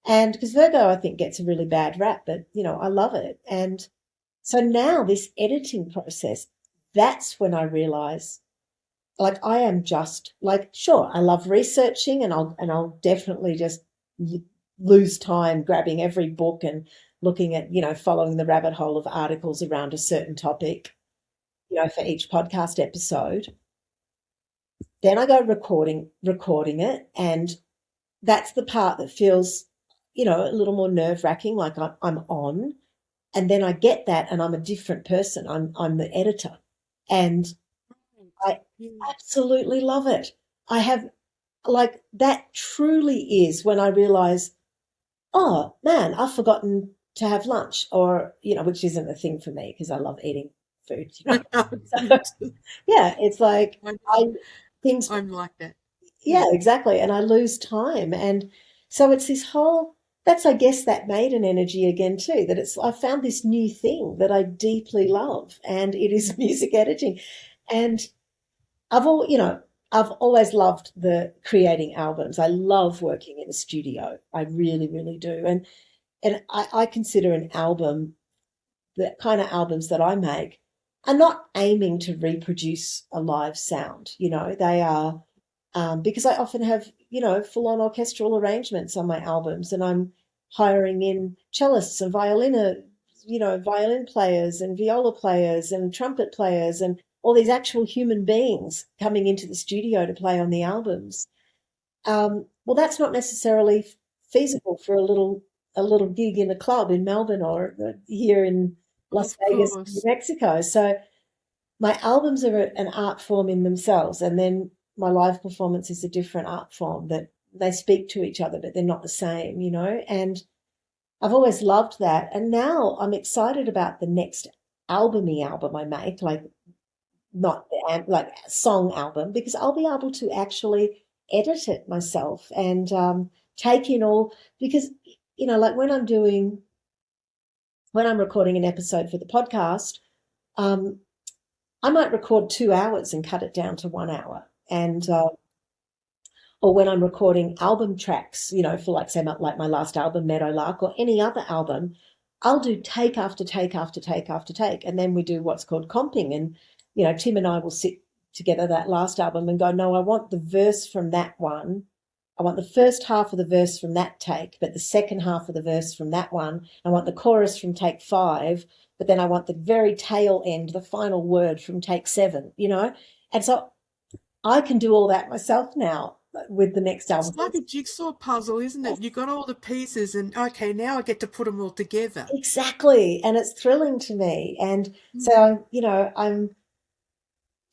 Speaker 2: and because Virgo, I think, gets a really bad rap, but I love it. And so now this editing process, that's when I realize, like, I am just like, sure, I love researching, and I'll definitely just lose time grabbing every book and looking at, following the rabbit hole of articles around a certain topic, for each podcast episode. Then I go recording it, and that's the part that feels, a little more nerve-wracking, like I'm on. And then I get that, and I'm a different person. I'm the editor, and I
Speaker 1: Yeah.
Speaker 2: absolutely love it. I have, like, that truly is when I realize, oh man, I've forgotten to have lunch, or, which isn't a thing for me because I love eating food.
Speaker 1: Me
Speaker 2: So,
Speaker 1: too.
Speaker 2: yeah, it's like
Speaker 1: I'm,
Speaker 2: things,
Speaker 1: I'm like that.
Speaker 2: yeah,
Speaker 1: Yeah.
Speaker 2: exactly. And I lose time. And so it's this whole, that's, I guess, that maiden energy again too, that I found this new thing that I deeply love, and it is music editing. And I've all, I've always loved the creating albums. I love working in a studio. I really, really do. And I consider an album, the kind of albums that I make, are not aiming to reproduce a live sound. They are, because I often have, full on orchestral arrangements on my albums, and I'm hiring in cellists and violin players and viola players and trumpet players and all these actual human beings coming into the studio to play on the albums. Well, that's not necessarily feasible for a little gig in a club in Melbourne or here in Las
Speaker 1: Of
Speaker 2: Vegas, New
Speaker 1: course.
Speaker 2: Mexico. So my albums are an art form in themselves, and then my live performance is a different art form, that they speak to each other, but they're not the same, And I've always loved that. And now I'm excited about the next albumy album I make, like not like song album, because I'll be able to actually edit it myself and take in all, because, like when I'm recording an episode for the podcast, um, I might record 2 hours and cut it down to 1 hour. And or when I'm recording album tracks, for, like, say, like my last album, Meadowlark, or any other album, I'll do take after take after take after take. And then we do what's called comping. And, Tim and I will sit together that last album and go, no, I want the verse from that one. I want the first half of the verse from that take, but the second half of the verse from that one. I want the chorus from take 5, but then I want the very tail end, the final word, from take 7. And so I can do all that myself now with the next
Speaker 1: It's
Speaker 2: album.
Speaker 1: like a jigsaw puzzle, isn't it? You got all the pieces, and okay, now I get to put them all together.
Speaker 2: Exactly. And it's thrilling to me. And
Speaker 1: Mm.
Speaker 2: so, I'm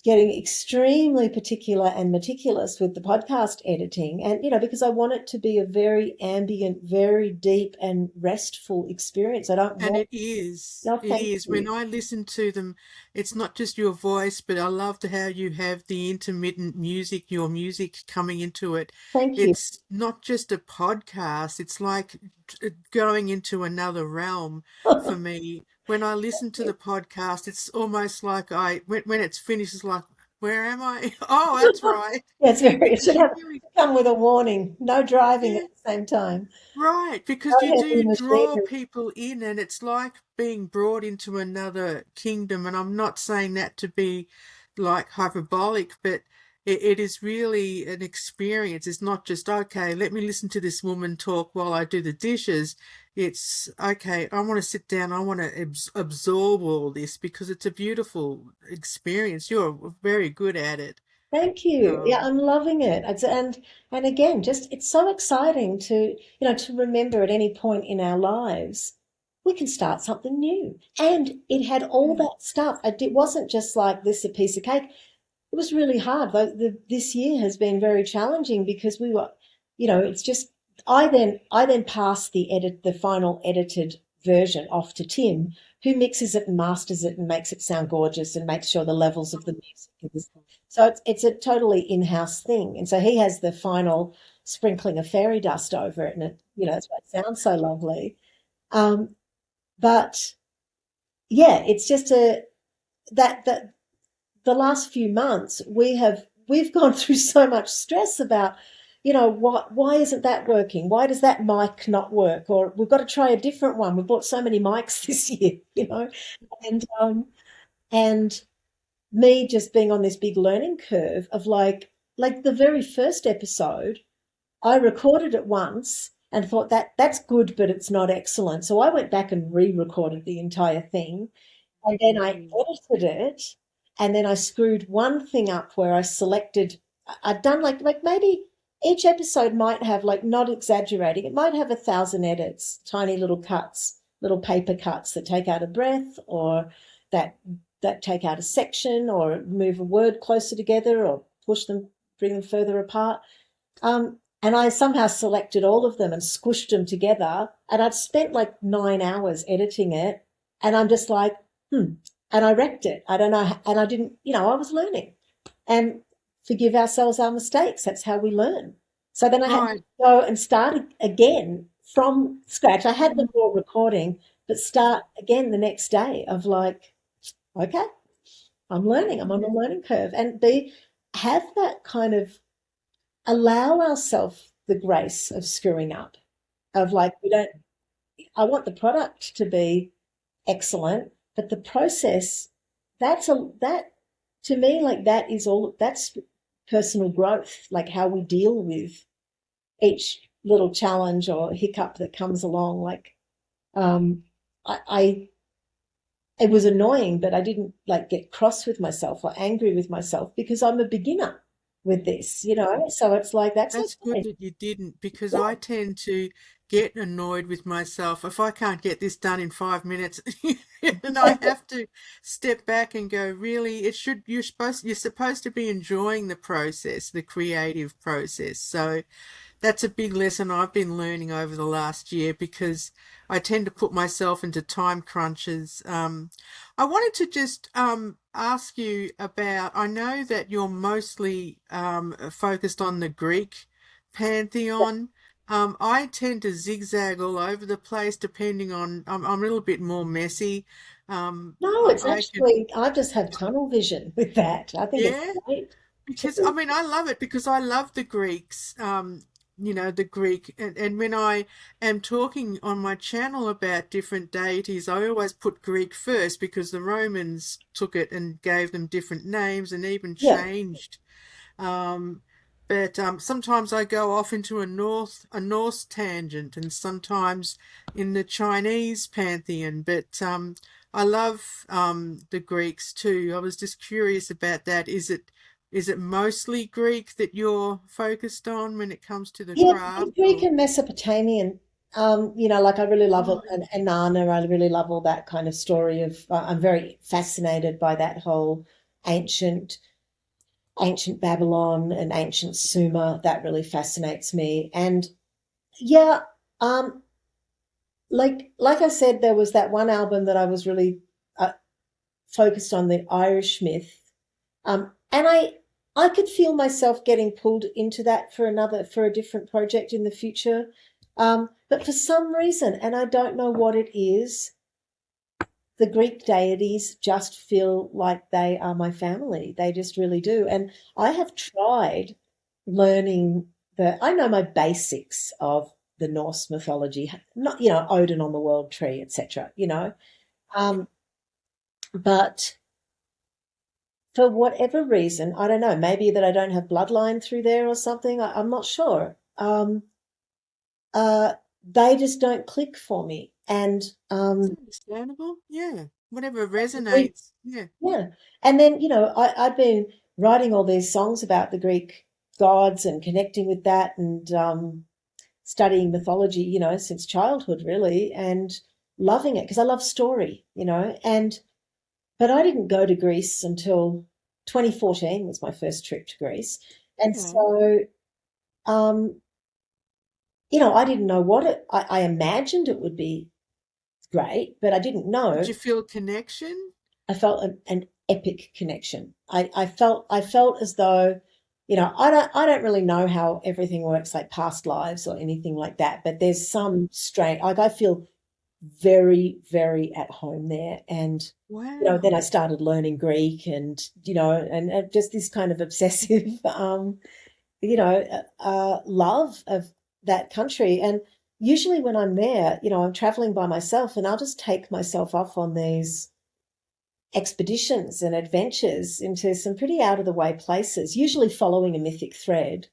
Speaker 2: getting extremely particular and meticulous with the podcast editing. And, because I want it to be a very ambient, very deep and restful experience. I don't
Speaker 1: And
Speaker 2: want,
Speaker 1: it is.
Speaker 2: no,
Speaker 1: It
Speaker 2: thank
Speaker 1: is.
Speaker 2: you.
Speaker 1: When I listen to them, it's not just your voice, but I love how you have the intermittent music, your music coming into it.
Speaker 2: Thank you.
Speaker 1: It's not just a podcast, it's like going into another realm for me. When I listen to the podcast, it's almost like when it's finished, it's like, where am I? Oh, that's right.
Speaker 2: Yes, it
Speaker 1: Because
Speaker 2: should
Speaker 1: you
Speaker 2: have
Speaker 1: really,
Speaker 2: come with a warning. No driving at
Speaker 1: yeah.
Speaker 2: the same time.
Speaker 1: Right, because
Speaker 2: No
Speaker 1: you
Speaker 2: heavy
Speaker 1: do draw
Speaker 2: machinery.
Speaker 1: people in, and it's like being brought into another kingdom. And I'm not saying that to be like hyperbolic, but it is really an experience. It's not just, okay, let me listen to this woman talk while I do the dishes. It's, okay, I want to sit down, I want to absorb all this because it's a beautiful experience. You're very good at it.
Speaker 2: Thank you. Yeah,
Speaker 1: Um,
Speaker 2: I'm loving it. And again, just it's so exciting to remember at any point in our lives we can start something new. And it had all
Speaker 1: mm,
Speaker 2: that stuff. It wasn't just like this a piece of cake. It was really hard. This year has been very challenging because we were, it's just I then passed the final edited version off to Tim, who mixes it and masters it and makes it sound gorgeous and makes sure the levels of the music is. So it's a totally in-house thing. And so he has the final sprinkling of fairy dust over it, and that's why it sounds so lovely. Um, but yeah, it's just that the last few months we've gone through so much stress about, why isn't that working, why does that mic not work, or we've got to try a different one, we bought so many mics this year, and me just being on this big learning curve of, like the very first episode I recorded it once, and thought that that's good, but it's not excellent. So I went back and re-recorded the entire thing, and then I
Speaker 1: Mm.
Speaker 2: edited it, and then I screwed one thing up where I selected. I'd done like maybe each episode might have, like, not exaggerating, it might have 1,000 edits, tiny little cuts, little paper cuts that take out a breath, or that take out a section, or move a word closer together, or push them, bring them further apart. And I somehow selected all of them and squished them together. And I'd spent like 9 hours editing it. And I'm just like, hmm. And I wrecked it. I don't know. And I didn't, I was learning. And forgive ourselves our mistakes. That's how we learn. So then I had to
Speaker 1: Right.
Speaker 2: go and start again from scratch. I had the
Speaker 1: Mm.
Speaker 2: raw recording, but start again the next day of like, okay, I'm learning. I'm on a learning curve. And have that kind of, allow ourselves the grace of screwing up, of like, we don't, I want the product to be excellent, but the process, that to me, like, that is all, that's personal growth, like how we deal with each little challenge or hiccup that comes along. Like, um, I it was annoying, but I didn't like get cross with myself or angry with myself because I'm a beginner with this, So it's like, that's
Speaker 1: That's good
Speaker 2: okay.
Speaker 1: that you didn't, because
Speaker 2: Yeah,
Speaker 1: I tend to get annoyed with myself if I can't get this done in 5 minutes, and I have to step back and go, really, you're supposed to be enjoying the process, the creative process. So that's a big lesson I've been learning over the last year, because I tend to put myself into time crunches. I wanted to just ask you about, I know that you're mostly focused on the Greek pantheon. I tend to zigzag all over the place depending on, I'm a little bit more messy.
Speaker 2: no, it's
Speaker 1: I can,
Speaker 2: actually, I just have tunnel vision with that. I think it's
Speaker 1: yeah.
Speaker 2: great
Speaker 1: Because I
Speaker 2: too.
Speaker 1: mean, I love it because I love the Greeks, the Greek, and when I am talking on my channel about different deities, I always put Greek first because the Romans took it and gave them different names and even
Speaker 2: Yeah.
Speaker 1: changed. Um, but sometimes I go off into a Norse tangent, and sometimes in the Chinese pantheon. But I love the Greeks too. I was just curious about that. Is it mostly Greek that you're focused on when it comes to the
Speaker 2: Yeah,
Speaker 1: craft,
Speaker 2: Greek
Speaker 1: or?
Speaker 2: and Mesopotamian. Like, I really love
Speaker 1: Oh,
Speaker 2: an Inanna. I really love all that kind of story of. I'm very fascinated by that whole ancient, ancient Babylon and ancient Sumer. That really fascinates me. And yeah, um, like I said, there was that one album that I was really focused on, the Irish myth. And I could feel myself getting pulled into that for a different project in the future. But for some reason, and I don't know what it is, the Greek deities just feel like they are my family. They just really do. And I have tried learning I know my basics of the Norse mythology, not, Odin on the world tree, etc. Um, but for whatever reason, I don't know, maybe that I don't have bloodline through there or something. I'm not sure. Uh, they just don't click for me. And
Speaker 1: that's understandable. Yeah, whatever
Speaker 2: we,
Speaker 1: resonates. Yeah.
Speaker 2: yeah. And then, I'd been writing all these songs about the Greek gods and connecting with that, and studying mythology, since childhood, really, and loving it because I love story, but I didn't go to Greece until 2014 was my first trip to Greece. And
Speaker 1: Okay.
Speaker 2: so, um, I didn't know I imagined it would be great, but I didn't
Speaker 1: Did
Speaker 2: know.
Speaker 1: you feel a connection?
Speaker 2: I felt an epic connection. I felt as though, I don't really know how everything works, like past lives or anything like that, but there's some strange, like, I feel very, very at home there. And, then I
Speaker 1: Wow.
Speaker 2: started learning Greek, and, just this kind of obsessive, love of that country. And usually when I'm there, I'm traveling by myself, and I'll just take myself off on these expeditions and adventures into some pretty out of the way places, usually following a mythic thread.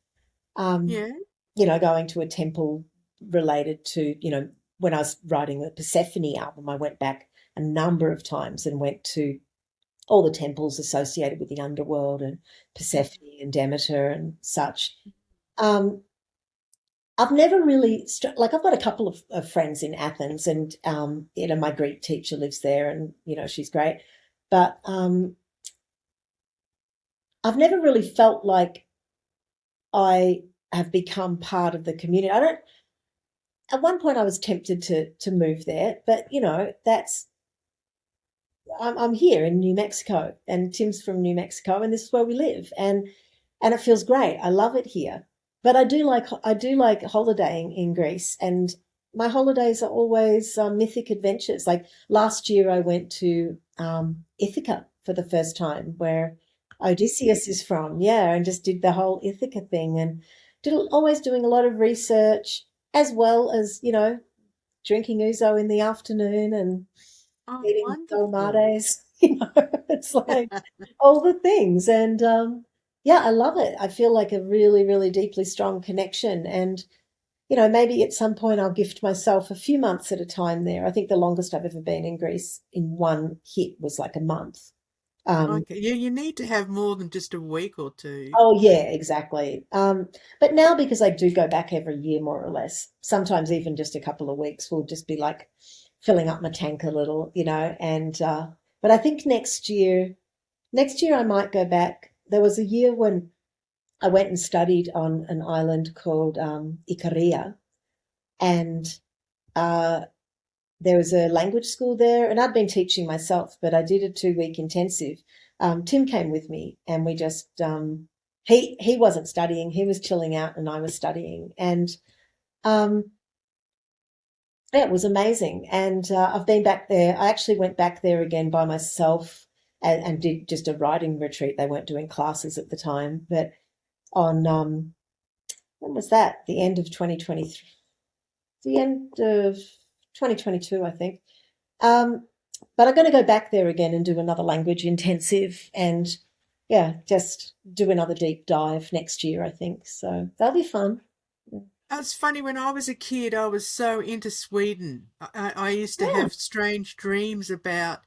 Speaker 2: Um,
Speaker 1: Yeah.
Speaker 2: Going to a temple, related to, when I was writing the Persephone album, I went back a number of times and went to all the temples associated with the underworld and Persephone and Demeter and such. Um, I've never really like I've got a couple of friends in Athens, and my Greek teacher lives there, and she's great, but I've never really felt like I have become part of the community. I don't. At one point, I was tempted to move there, but that's I'm here in New Mexico, and Tim's from New Mexico, and this is where we live, and it feels great. I love it here. But I do like holidaying in Greece, and my holidays are always mythic adventures. Like last year, I went to Ithaca for the first time, where Odysseus is from. Yeah, and just did the whole Ithaca thing, and always doing a lot of research as well as drinking ouzo in the afternoon and
Speaker 1: Oh,
Speaker 2: eating
Speaker 1: wonderful.
Speaker 2: dolmades. It's like all the things. And yeah, I love it. I feel like a really, really deeply strong connection. And, maybe at some point I'll gift myself a few months at a time there. I think the longest I've ever been in Greece in one hit was like a month. Um,
Speaker 1: Okay, you need to have more than just a week or two.
Speaker 2: oh, yeah, exactly. But now because I do go back every year, more or less, sometimes even just a couple of weeks will just be like filling up my tank a little, and but I think next year I might go back. There was a year when I went and studied on an island called Ikaria, and uh, there was a language school there, and I'd been teaching myself, but I did a 2-week intensive. Tim came with me, and we just he wasn't studying; he was chilling out, and I was studying, and um, yeah, it was amazing. And I've been back there. I actually went back there again by myself and did just a writing retreat. They weren't doing classes at the time, but on when was that? The end of 2023, the end of 2022, I think. Um, but I'm going to go back there again and do another language intensive, and yeah, just do another deep dive next year, I think. So that'll be fun.
Speaker 1: It's funny, when I was a kid, I was so into Sweden. I used to
Speaker 2: Yeah.
Speaker 1: have strange dreams about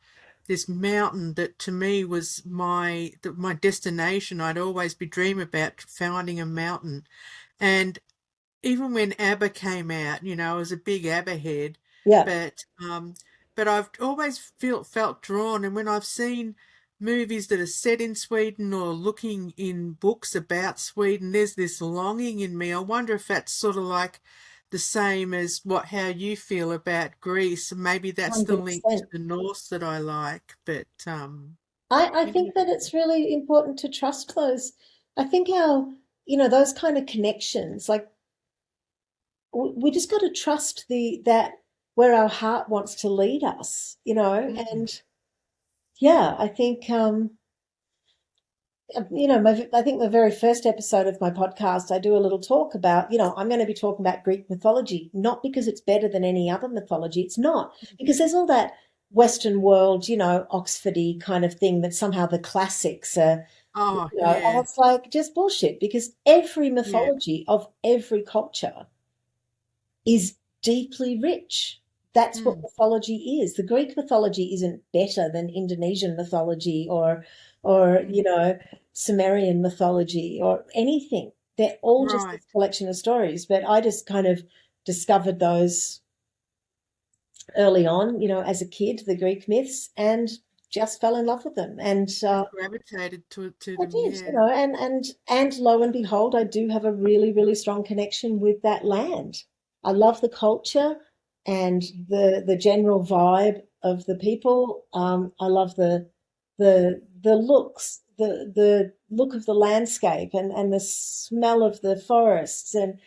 Speaker 1: this mountain that to me was my destination. I'd always be dreaming about finding a mountain. And even when ABBA came out, I was a big ABBA head,
Speaker 2: Yeah.
Speaker 1: but I've always felt drawn, and when I've seen movies that are set in Sweden or looking in books about Sweden, there's this longing in me. I wonder if that's sort of like the same as how you feel about Greece. Maybe that's the link to
Speaker 2: 100%.
Speaker 1: the Norse that I like, but
Speaker 2: I think that
Speaker 1: interesting.
Speaker 2: it's really important to trust those. I think those kind of connections, like we just got to trust that where our heart wants to lead us,
Speaker 1: Mm.
Speaker 2: and yeah, I think, I think the very first episode of my podcast, I do a little talk about, I'm going to be talking about Greek mythology, not because it's better than any other mythology. It's not, because there's all that Western world, Oxfordy kind of thing that somehow the classics are,
Speaker 1: Oh,
Speaker 2: and
Speaker 1: yeah,
Speaker 2: it's like just bullshit because every
Speaker 1: yeah.
Speaker 2: mythology of every culture is deeply rich. That's what
Speaker 1: Mm.
Speaker 2: mythology is. The Greek mythology isn't better than Indonesian mythology or
Speaker 1: Mm.
Speaker 2: Sumerian mythology or anything. They're all just
Speaker 1: Right.
Speaker 2: this collection of stories. But I just kind of discovered those early on, as a kid, the Greek myths, and just fell in love with them. And
Speaker 1: Gravitated to
Speaker 2: I
Speaker 1: them,
Speaker 2: did,
Speaker 1: yeah.
Speaker 2: and lo and behold, I do have a really, really strong connection with that land. I love the culture and the general vibe of the people. I love the looks, the look of the landscape and the smell of the forests, and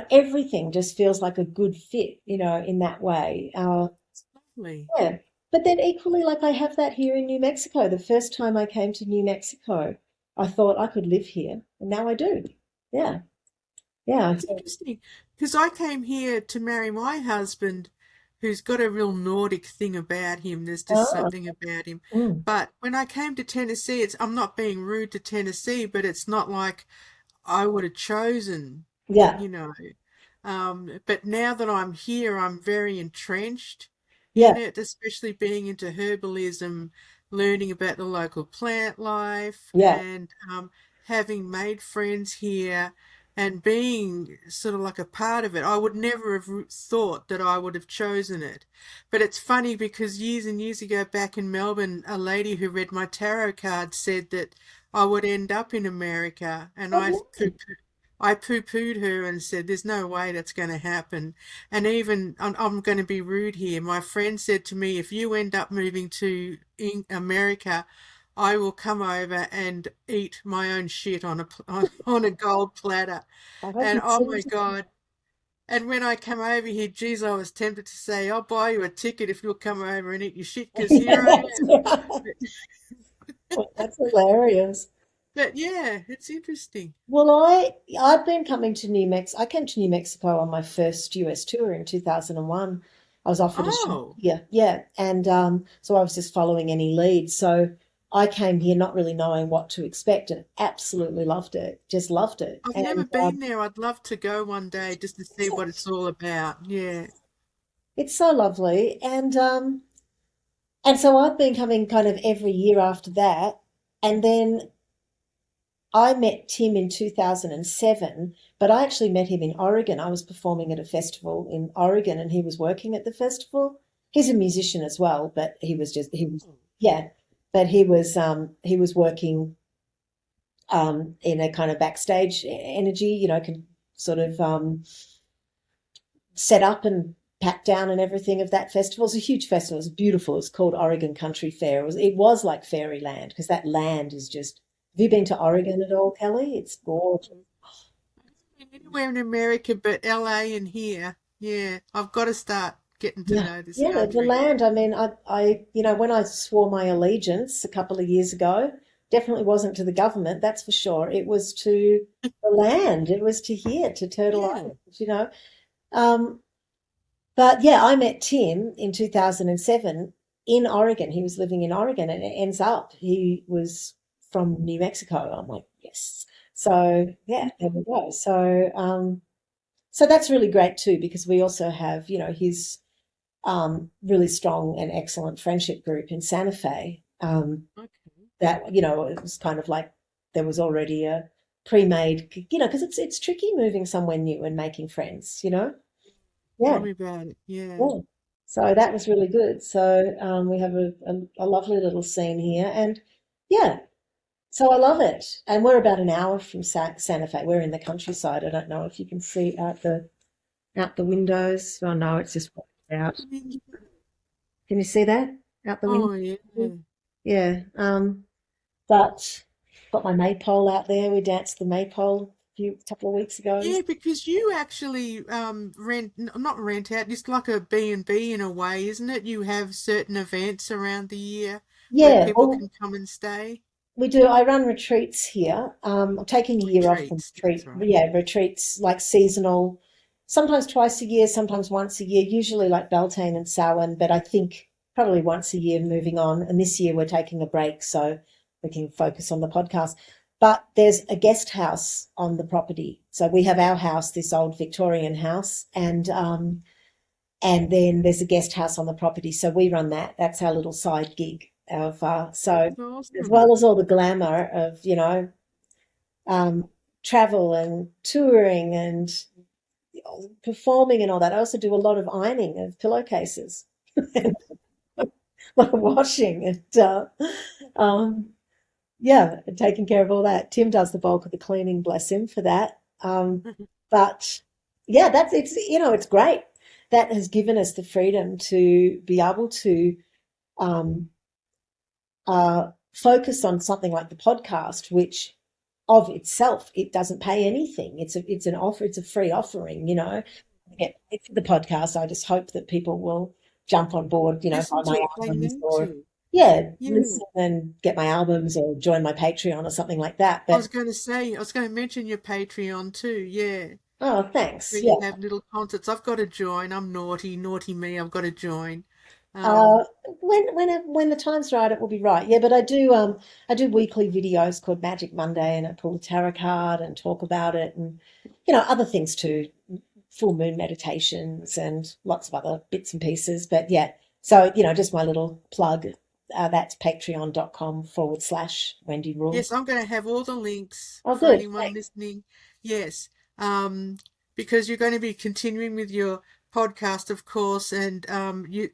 Speaker 2: everything just feels like a good fit, in that way.
Speaker 1: Lovely.
Speaker 2: Yeah. But then equally, like I have that here in New Mexico. The first time I came to New Mexico, I thought I could live here, and now I do. Yeah. Yeah. I
Speaker 1: That's
Speaker 2: think,
Speaker 1: interesting because I came here to marry my husband, who's got a real Nordic thing about him. There's just
Speaker 2: ah,
Speaker 1: something about him.
Speaker 2: mm,
Speaker 1: But when I came to Tennessee, I'm not being rude to Tennessee, but it's not like I would have chosen,
Speaker 2: yeah.
Speaker 1: you know. But now that I'm here, I'm very entrenched
Speaker 2: Yeah,
Speaker 1: in it, especially being into herbalism, learning about the local plant life,
Speaker 2: yeah.
Speaker 1: and having made friends here and being sort of like a part of it. I would never have thought that I would have chosen it. But it's funny because years and years ago back in Melbourne, a lady who read my tarot card said that I would end up in America, and
Speaker 2: Oh, really?
Speaker 1: I poo-pooed her and said, "There's no way that's going to happen." And even, I'm going to be rude here. My friend said to me, "If you end up moving to America, I will come over and eat my own shit on on a gold platter."
Speaker 2: I hope
Speaker 1: And
Speaker 2: you
Speaker 1: oh
Speaker 2: see.
Speaker 1: my God. And when I come over here, geez, I was tempted to say, "I'll buy you a ticket if you'll come over and eat your shit," because
Speaker 2: Yeah,
Speaker 1: here I
Speaker 2: that's,
Speaker 1: am.
Speaker 2: that's hilarious.
Speaker 1: But yeah, it's interesting.
Speaker 2: Well, I've been coming to New Mexico. I came to New Mexico on my first US tour in 2001. I was offered a shot
Speaker 1: Oh,
Speaker 2: here, yeah, and so I was just following any leads. So I came here not really knowing what to expect, and absolutely loved it. Just loved it,
Speaker 1: I've never
Speaker 2: and
Speaker 1: been there. I'd love to go one day just to see what it's all about. Yeah.
Speaker 2: it's so lovely. And so I've been coming kind of every year after that, and then I met Tim in 2007, but I actually met him in Oregon. I was performing at a festival in Oregon and he was working at the festival. He's a musician as well, but he was yeah, but he was working in a kind of backstage energy, can sort of set up and pack down and everything of that festival. It's a huge festival. It's beautiful. It's called Oregon Country Fair. It was like fairyland because that land is just. Have you been to Oregon at all, Kelly? It's gorgeous.
Speaker 1: Anywhere in America but LA and here. Yeah. I've got to start getting to
Speaker 2: Yeah,
Speaker 1: know this
Speaker 2: yeah, the
Speaker 1: country.
Speaker 2: land. I mean, when I swore my allegiance a couple of years ago, definitely wasn't to the government, that's for sure. It was to the land. It was to here, to Turtle
Speaker 1: Yeah.
Speaker 2: Island. Um, but yeah, I met Tim in 2007 in Oregon. He was living in Oregon, and it ends up he was from New Mexico. I'm like, yes. So yeah, there we go. So that's really great too, because we also have, his really strong and excellent friendship group in Santa Fe.
Speaker 1: Okay.
Speaker 2: That it was kind of like there was already a pre-made, because it's tricky moving somewhere new and making friends.
Speaker 1: Tell
Speaker 2: Yeah,
Speaker 1: me about it. Yeah.
Speaker 2: yeah. So that was really good. So we have a lovely little scene here, and yeah, so I love it. And we're about an hour from Santa Fe. We're in the countryside. I don't know if you can see out the windows. Oh no, it's just out. Can you see that out the window?
Speaker 1: Oh, yeah.
Speaker 2: Yeah. But got my maypole out there. We danced the maypole a couple of weeks ago.
Speaker 1: Yeah, because you actually not rent out, just like a B and b in a way, isn't it? You have certain events around the year where
Speaker 2: Yeah,
Speaker 1: people
Speaker 2: well,
Speaker 1: can come and stay.
Speaker 2: we do. I run retreats here. I'm taking a year off from
Speaker 1: Retreats, that's
Speaker 2: retreat.
Speaker 1: right.
Speaker 2: Yeah, retreats like seasonal, sometimes twice a year, sometimes once a year, usually like Beltane and Samhain, but I think probably once a year moving on. And this year we're taking a break so we can focus on the podcast. But there's a guest house on the property. So we have our house, this old Victorian house, and then there's a guest house on the property. So we run that. That's our little side gig of so
Speaker 1: That's
Speaker 2: as
Speaker 1: awesome.
Speaker 2: well as all the glamour of um, travel and touring and performing and all that. I also do a lot of ironing of pillowcases, like washing and um, yeah, and taking care of all that. Tim does the bulk of the cleaning, bless him for that. But yeah, it's great. That has given us the freedom to be able to um, focus on something like the podcast, which of itself it doesn't pay anything. It's an offer. It's a free offering. Get the podcast. I just hope that people will jump on board. Buy
Speaker 1: Listen to
Speaker 2: my
Speaker 1: it, they
Speaker 2: albums
Speaker 1: need
Speaker 2: or
Speaker 1: to.
Speaker 2: yeah,
Speaker 1: Yeah.
Speaker 2: listen and get my albums or join my Patreon or something like that. But
Speaker 1: I was going to mention your Patreon too. Yeah.
Speaker 2: oh,
Speaker 1: Where
Speaker 2: thanks.
Speaker 1: you
Speaker 2: Yeah.
Speaker 1: have little concerts. I've got to join. I'm naughty, naughty me. I've got to join.
Speaker 2: Uh,
Speaker 1: Um,
Speaker 2: when the time's right, it will be right. Yeah, but I do weekly videos called Magic Monday, and I pull the tarot card and talk about it, and other things too, full moon meditations and lots of other bits and pieces. But yeah, so, just my little plug. That's patreon.com/Wendy Rule.
Speaker 1: Yes, I'm going to have all the links
Speaker 2: Oh,
Speaker 1: for
Speaker 2: good.
Speaker 1: anyone
Speaker 2: Great.
Speaker 1: listening. Yes, um, because you're going to be continuing with your podcast, of course. And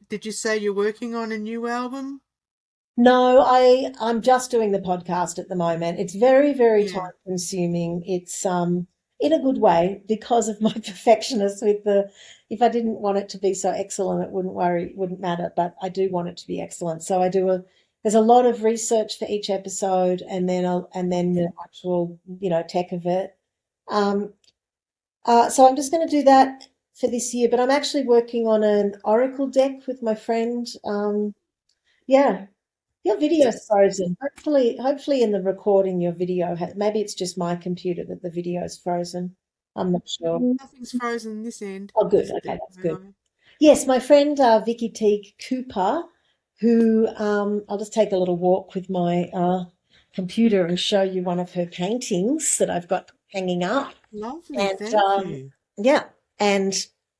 Speaker 1: did you say you're working on a new album?
Speaker 2: No, I'm just doing the podcast at the moment. It's very, very time
Speaker 1: Yeah.
Speaker 2: consuming. It's in a good way because of my perfectionist with the if I didn't want it to be so excellent, it wouldn't matter, but I do want it to be excellent. So there's a lot of research for each episode and then the actual, tech of it. Um, so I'm just going to do that for this year, but I'm actually working on an Oracle deck with my friend. Yeah, your video's frozen. Hopefully in the recording, your video maybe it's just my computer that the video's frozen. I'm not sure.
Speaker 1: Nothing's frozen this end.
Speaker 2: Oh, good.
Speaker 1: This
Speaker 2: Okay, that's
Speaker 1: my
Speaker 2: good.
Speaker 1: eye.
Speaker 2: Yes, my friend Vicky Teague Cooper, who I'll just take a little walk with my computer and show you one of her paintings that I've got hanging up.
Speaker 1: Lovely,
Speaker 2: And
Speaker 1: thank you.
Speaker 2: yeah, and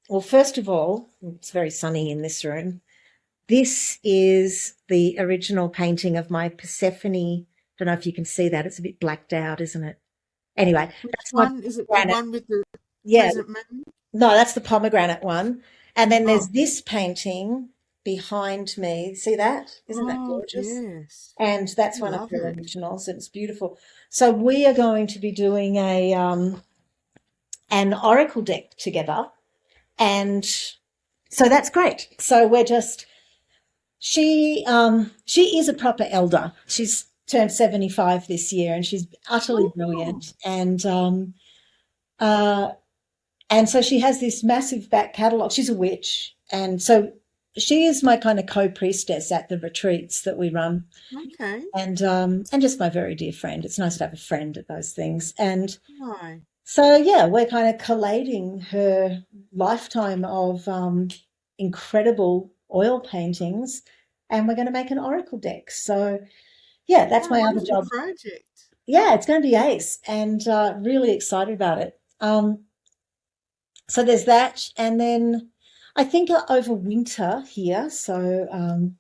Speaker 2: well, first of all, it's very sunny in this room. This is the original painting of my Persephone. Don't know if you can see that. It's a bit blacked out, isn't it? Anyway,
Speaker 1: Which
Speaker 2: that's my
Speaker 1: one is it? The
Speaker 2: pomegranate.
Speaker 1: one with the
Speaker 2: Yeah,
Speaker 1: crescent moon?
Speaker 2: no, that's the pomegranate one. And then there's
Speaker 1: Oh,
Speaker 2: this painting behind me. See that? Isn't that
Speaker 1: oh,
Speaker 2: gorgeous?
Speaker 1: yes.
Speaker 2: And that's
Speaker 1: I
Speaker 2: one of
Speaker 1: love
Speaker 2: her
Speaker 1: it.
Speaker 2: originals. It's beautiful. So we are going to be doing an oracle deck together, and so that's great. So we're just she is a proper elder. She's turned 75 this year, and she's utterly
Speaker 1: Oh,
Speaker 2: brilliant. Uh, and so she has this massive back catalogue. She's a witch, and so she is my kind of co-priestess at the retreats that we run,
Speaker 1: okay.
Speaker 2: and just my very dear friend. It's nice to have a friend at those things. And
Speaker 1: Right.
Speaker 2: so yeah, we're kind of collating her lifetime of incredible oil paintings, and we're going to make an oracle deck. So yeah, that's
Speaker 1: What a
Speaker 2: my other
Speaker 1: wonderful
Speaker 2: job.
Speaker 1: project.
Speaker 2: Yeah, it's going to be ace, and really excited about it. So there's that, and then I think over winter here. So I'm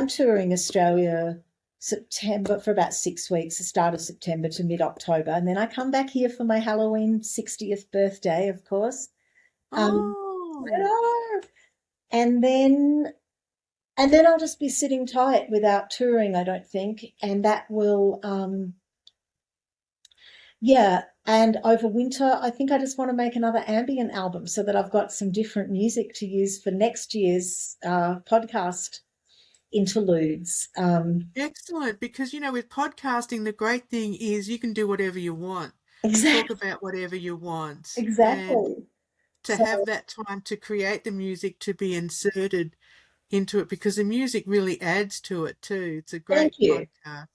Speaker 2: touring Australia September for about 6 weeks, the start of September to mid-October, and then I come back here for my Halloween 60th birthday, of course. Um, I
Speaker 1: Oh,
Speaker 2: know. And then and then I'll just be sitting tight without touring, I don't think, and that will yeah. And over winter, I think I just want to make another ambient album so that I've got some different music to use for next year's podcast interludes.
Speaker 1: excellent. Because, with podcasting, the great thing is you can do whatever you want, talk
Speaker 2: Exactly.
Speaker 1: about whatever you want, and
Speaker 2: Exactly.
Speaker 1: to
Speaker 2: So
Speaker 1: have that time to create the music to be inserted into it because the music really adds to it too. It's a
Speaker 2: thank
Speaker 1: great
Speaker 2: you.
Speaker 1: podcast. Yeah.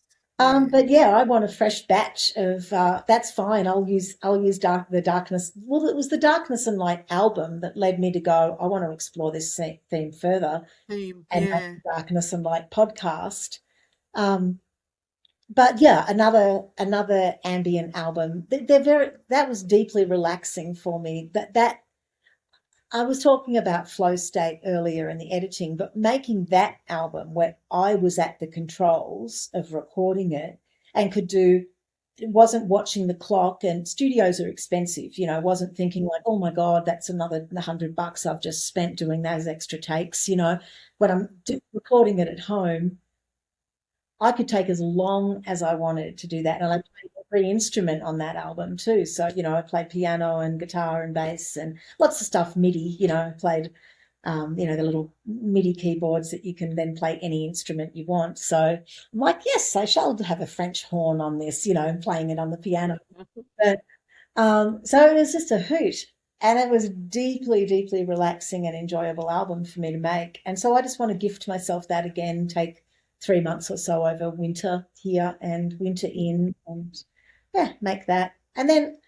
Speaker 2: But yeah, I want a fresh batch of that's fine. I'll use the darkness. Well, it was the Darkness and Light album that led me to go, I want to explore this theme further
Speaker 1: Theme.
Speaker 2: and make
Speaker 1: Yeah.
Speaker 2: the Darkness and Light podcast. Um, but yeah, another ambient album. That was deeply relaxing for me. That I was talking about flow state earlier in the editing, but making that album where I was at the controls of recording it and wasn't watching the clock, and studios are expensive, wasn't thinking like, oh my God, that's another $100 I've just spent doing those extra takes, when I'm recording it at home. I could take as long as I wanted to do that. And I played every instrument on that album too. So, I played piano and guitar and bass and lots of stuff MIDI, played, the little MIDI keyboards that you can then play any instrument you want. So I'm like, yes, I shall have a French horn on this, and playing it on the piano. But so it was just a hoot. And it was a deeply, deeply relaxing and enjoyable album for me to make. And so I just want to gift myself that again, take 3 months or so over winter here and winter in, and yeah, make that. And then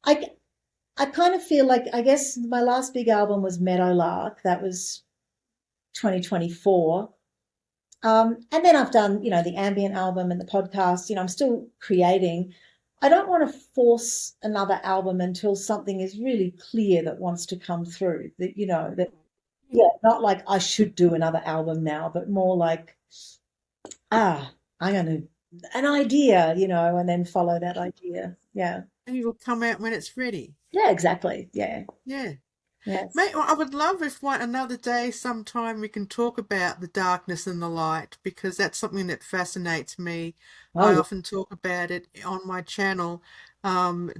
Speaker 2: I, I kind of feel like, I guess my last big album was Meadowlark. That was 2024. And then I've done, the ambient album and the podcast. I'm still creating. I don't want to force another album until something is really clear that wants to come through. That that
Speaker 1: Yeah.
Speaker 2: yeah, not like I should do another album now, but more like I'm going to an idea, and then follow that idea. Yeah,
Speaker 1: And it will come out when it's ready.
Speaker 2: yeah, exactly. Yeah,
Speaker 1: Yeah.
Speaker 2: yes.
Speaker 1: Mate, well, I would love if another day, sometime, we can talk about the darkness and the light because that's something that fascinates me.
Speaker 2: Oh
Speaker 1: I
Speaker 2: yeah.
Speaker 1: often talk about it on my channel,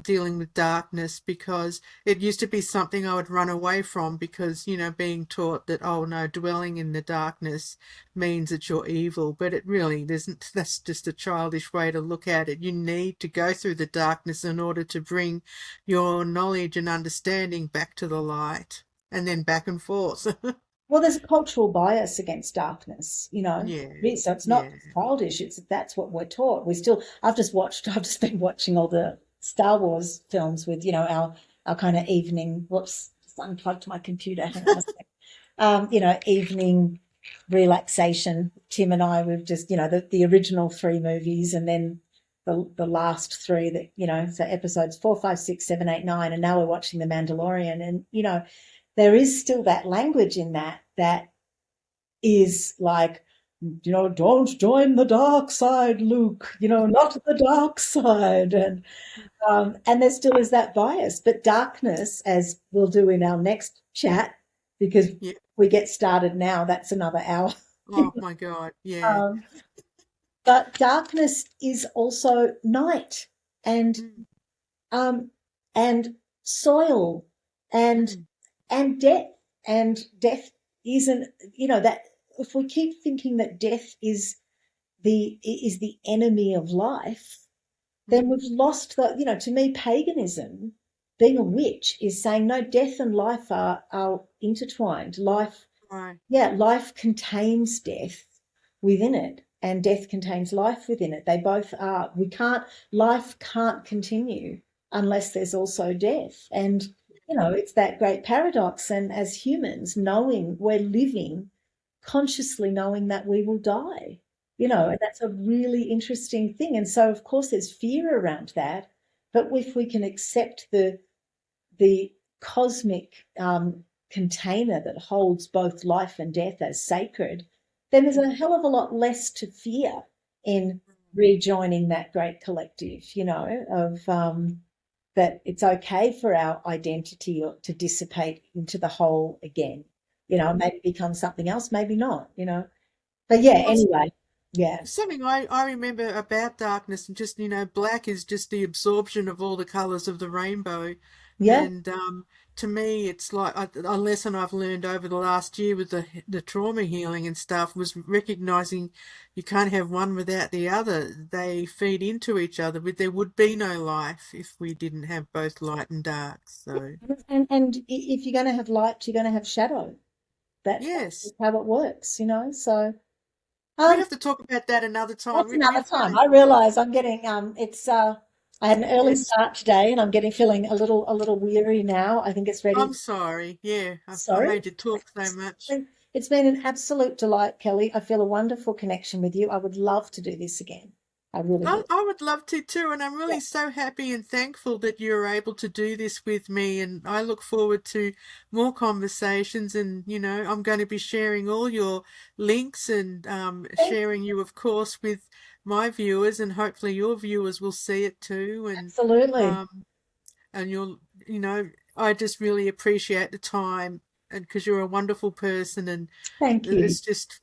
Speaker 1: dealing with darkness because it used to be something I would run away from because, being taught that, oh no, dwelling in the darkness means that you're evil, but it really isn't. That's just a childish way to look at it. You need to go through the darkness in order to bring your knowledge and understanding back to the light and then back and forth.
Speaker 2: Well, there's a cultural bias against darkness.
Speaker 1: Yeah,
Speaker 2: So it's not
Speaker 1: yeah.
Speaker 2: childish. That's what we're taught. I've just been watching all the Star Wars films with, our kind of evening, whoops, just unplugged my computer. Hang on a sec. Evening relaxation. Tim and I, we've just, the original three movies and then the last three that, so episodes 4, 5, 6, 7, 8, 9, and now we're watching The Mandalorian. And, there is still that language in that is like, don't join the dark side, Luke, not the dark side. And there still is that bias. But darkness, as we'll do in our next chat, because
Speaker 1: Yeah.
Speaker 2: we get started now, that's another hour.
Speaker 1: Oh my God. Yeah.
Speaker 2: Um, but darkness is also night and
Speaker 1: Mm,
Speaker 2: um, and soil and
Speaker 1: mm,
Speaker 2: and death isn't, that if we keep thinking that death is the enemy of life, then
Speaker 1: mm.
Speaker 2: we've lost to me, paganism, being a witch, is saying no, death and life are intertwined.
Speaker 1: Right.
Speaker 2: Life contains death within it, and death contains life within it. They both are. Life can't continue unless there's also death. And, it's that great paradox. And as humans, knowing we're living, consciously knowing that we will die, and that's a really interesting thing. And so, of course, there's fear around that. But if we can accept the cosmic container that holds both life and death as sacred, then there's a hell of a lot less to fear in rejoining that great collective, of that it's okay for our identity to dissipate into the whole again, maybe become something else, maybe not. But yeah,
Speaker 1: Well,
Speaker 2: anyway, yeah,
Speaker 1: something I remember about darkness and just, black is just the absorption of all the colors of the rainbow.
Speaker 2: yeah.
Speaker 1: And to me, it's like a lesson I've learned over the last year with the trauma healing and stuff was recognizing you can't have one without the other. They feed into each other, but there would be no life if we didn't have both light and dark. So,
Speaker 2: And if you're going to have light, you're going to have shadow. That's
Speaker 1: yes,
Speaker 2: how it works. So
Speaker 1: we
Speaker 2: um,
Speaker 1: have to talk about that another time.
Speaker 2: that's another
Speaker 1: We've
Speaker 2: time.
Speaker 1: run.
Speaker 2: I realise I'm getting it's I had an early
Speaker 1: Yes,
Speaker 2: start today, and I'm getting feeling a little weary now. I think it's ready.
Speaker 1: I'm sorry. Yeah, I
Speaker 2: Sorry.
Speaker 1: made you talk so much.
Speaker 2: It's been an absolute delight, Kelly. I feel a wonderful connection with you. I would love to do this again. I really
Speaker 1: I,
Speaker 2: would.
Speaker 1: I would love to too, and I'm
Speaker 2: Yeah.
Speaker 1: really so happy and thankful that you're able to do this with me. And I look forward to more conversations. And I'm going to be sharing all your links and
Speaker 2: Thank
Speaker 1: sharing you, of course, with my viewers, and hopefully your viewers will see it too.
Speaker 2: Absolutely.
Speaker 1: Um, and I just really appreciate the time, and because you're a wonderful person, and
Speaker 2: Thank you.
Speaker 1: it's just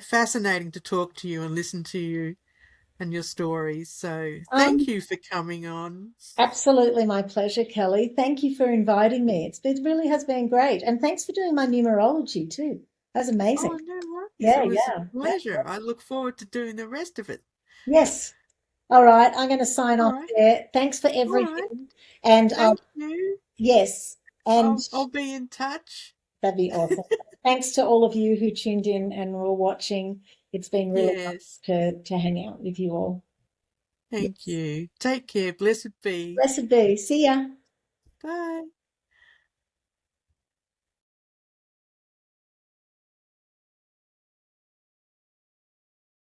Speaker 1: fascinating to talk to you and listen to you and your stories. So thank
Speaker 2: Um,
Speaker 1: you for coming on.
Speaker 2: Absolutely my pleasure, Kelly. Thank you for inviting me. It really has been great. And thanks for doing my numerology too. That's amazing.
Speaker 1: Oh, no worries.
Speaker 2: Yeah,
Speaker 1: It was a
Speaker 2: yeah.
Speaker 1: pleasure. I look forward to doing the rest of it.
Speaker 2: Yes. All right. I'm going to sign
Speaker 1: All
Speaker 2: off
Speaker 1: right.
Speaker 2: there. Thanks for
Speaker 1: All right.
Speaker 2: everything. And
Speaker 1: Thank you.
Speaker 2: yes, and
Speaker 1: I'll be in touch.
Speaker 2: that'd be awesome. Thanks to all of you who tuned in and were watching. It's been really nice
Speaker 1: Yes.
Speaker 2: to hang out with you all.
Speaker 1: Thank
Speaker 2: Yes.
Speaker 1: you. Take care. Blessed be.
Speaker 2: Blessed be. See ya.
Speaker 1: Bye.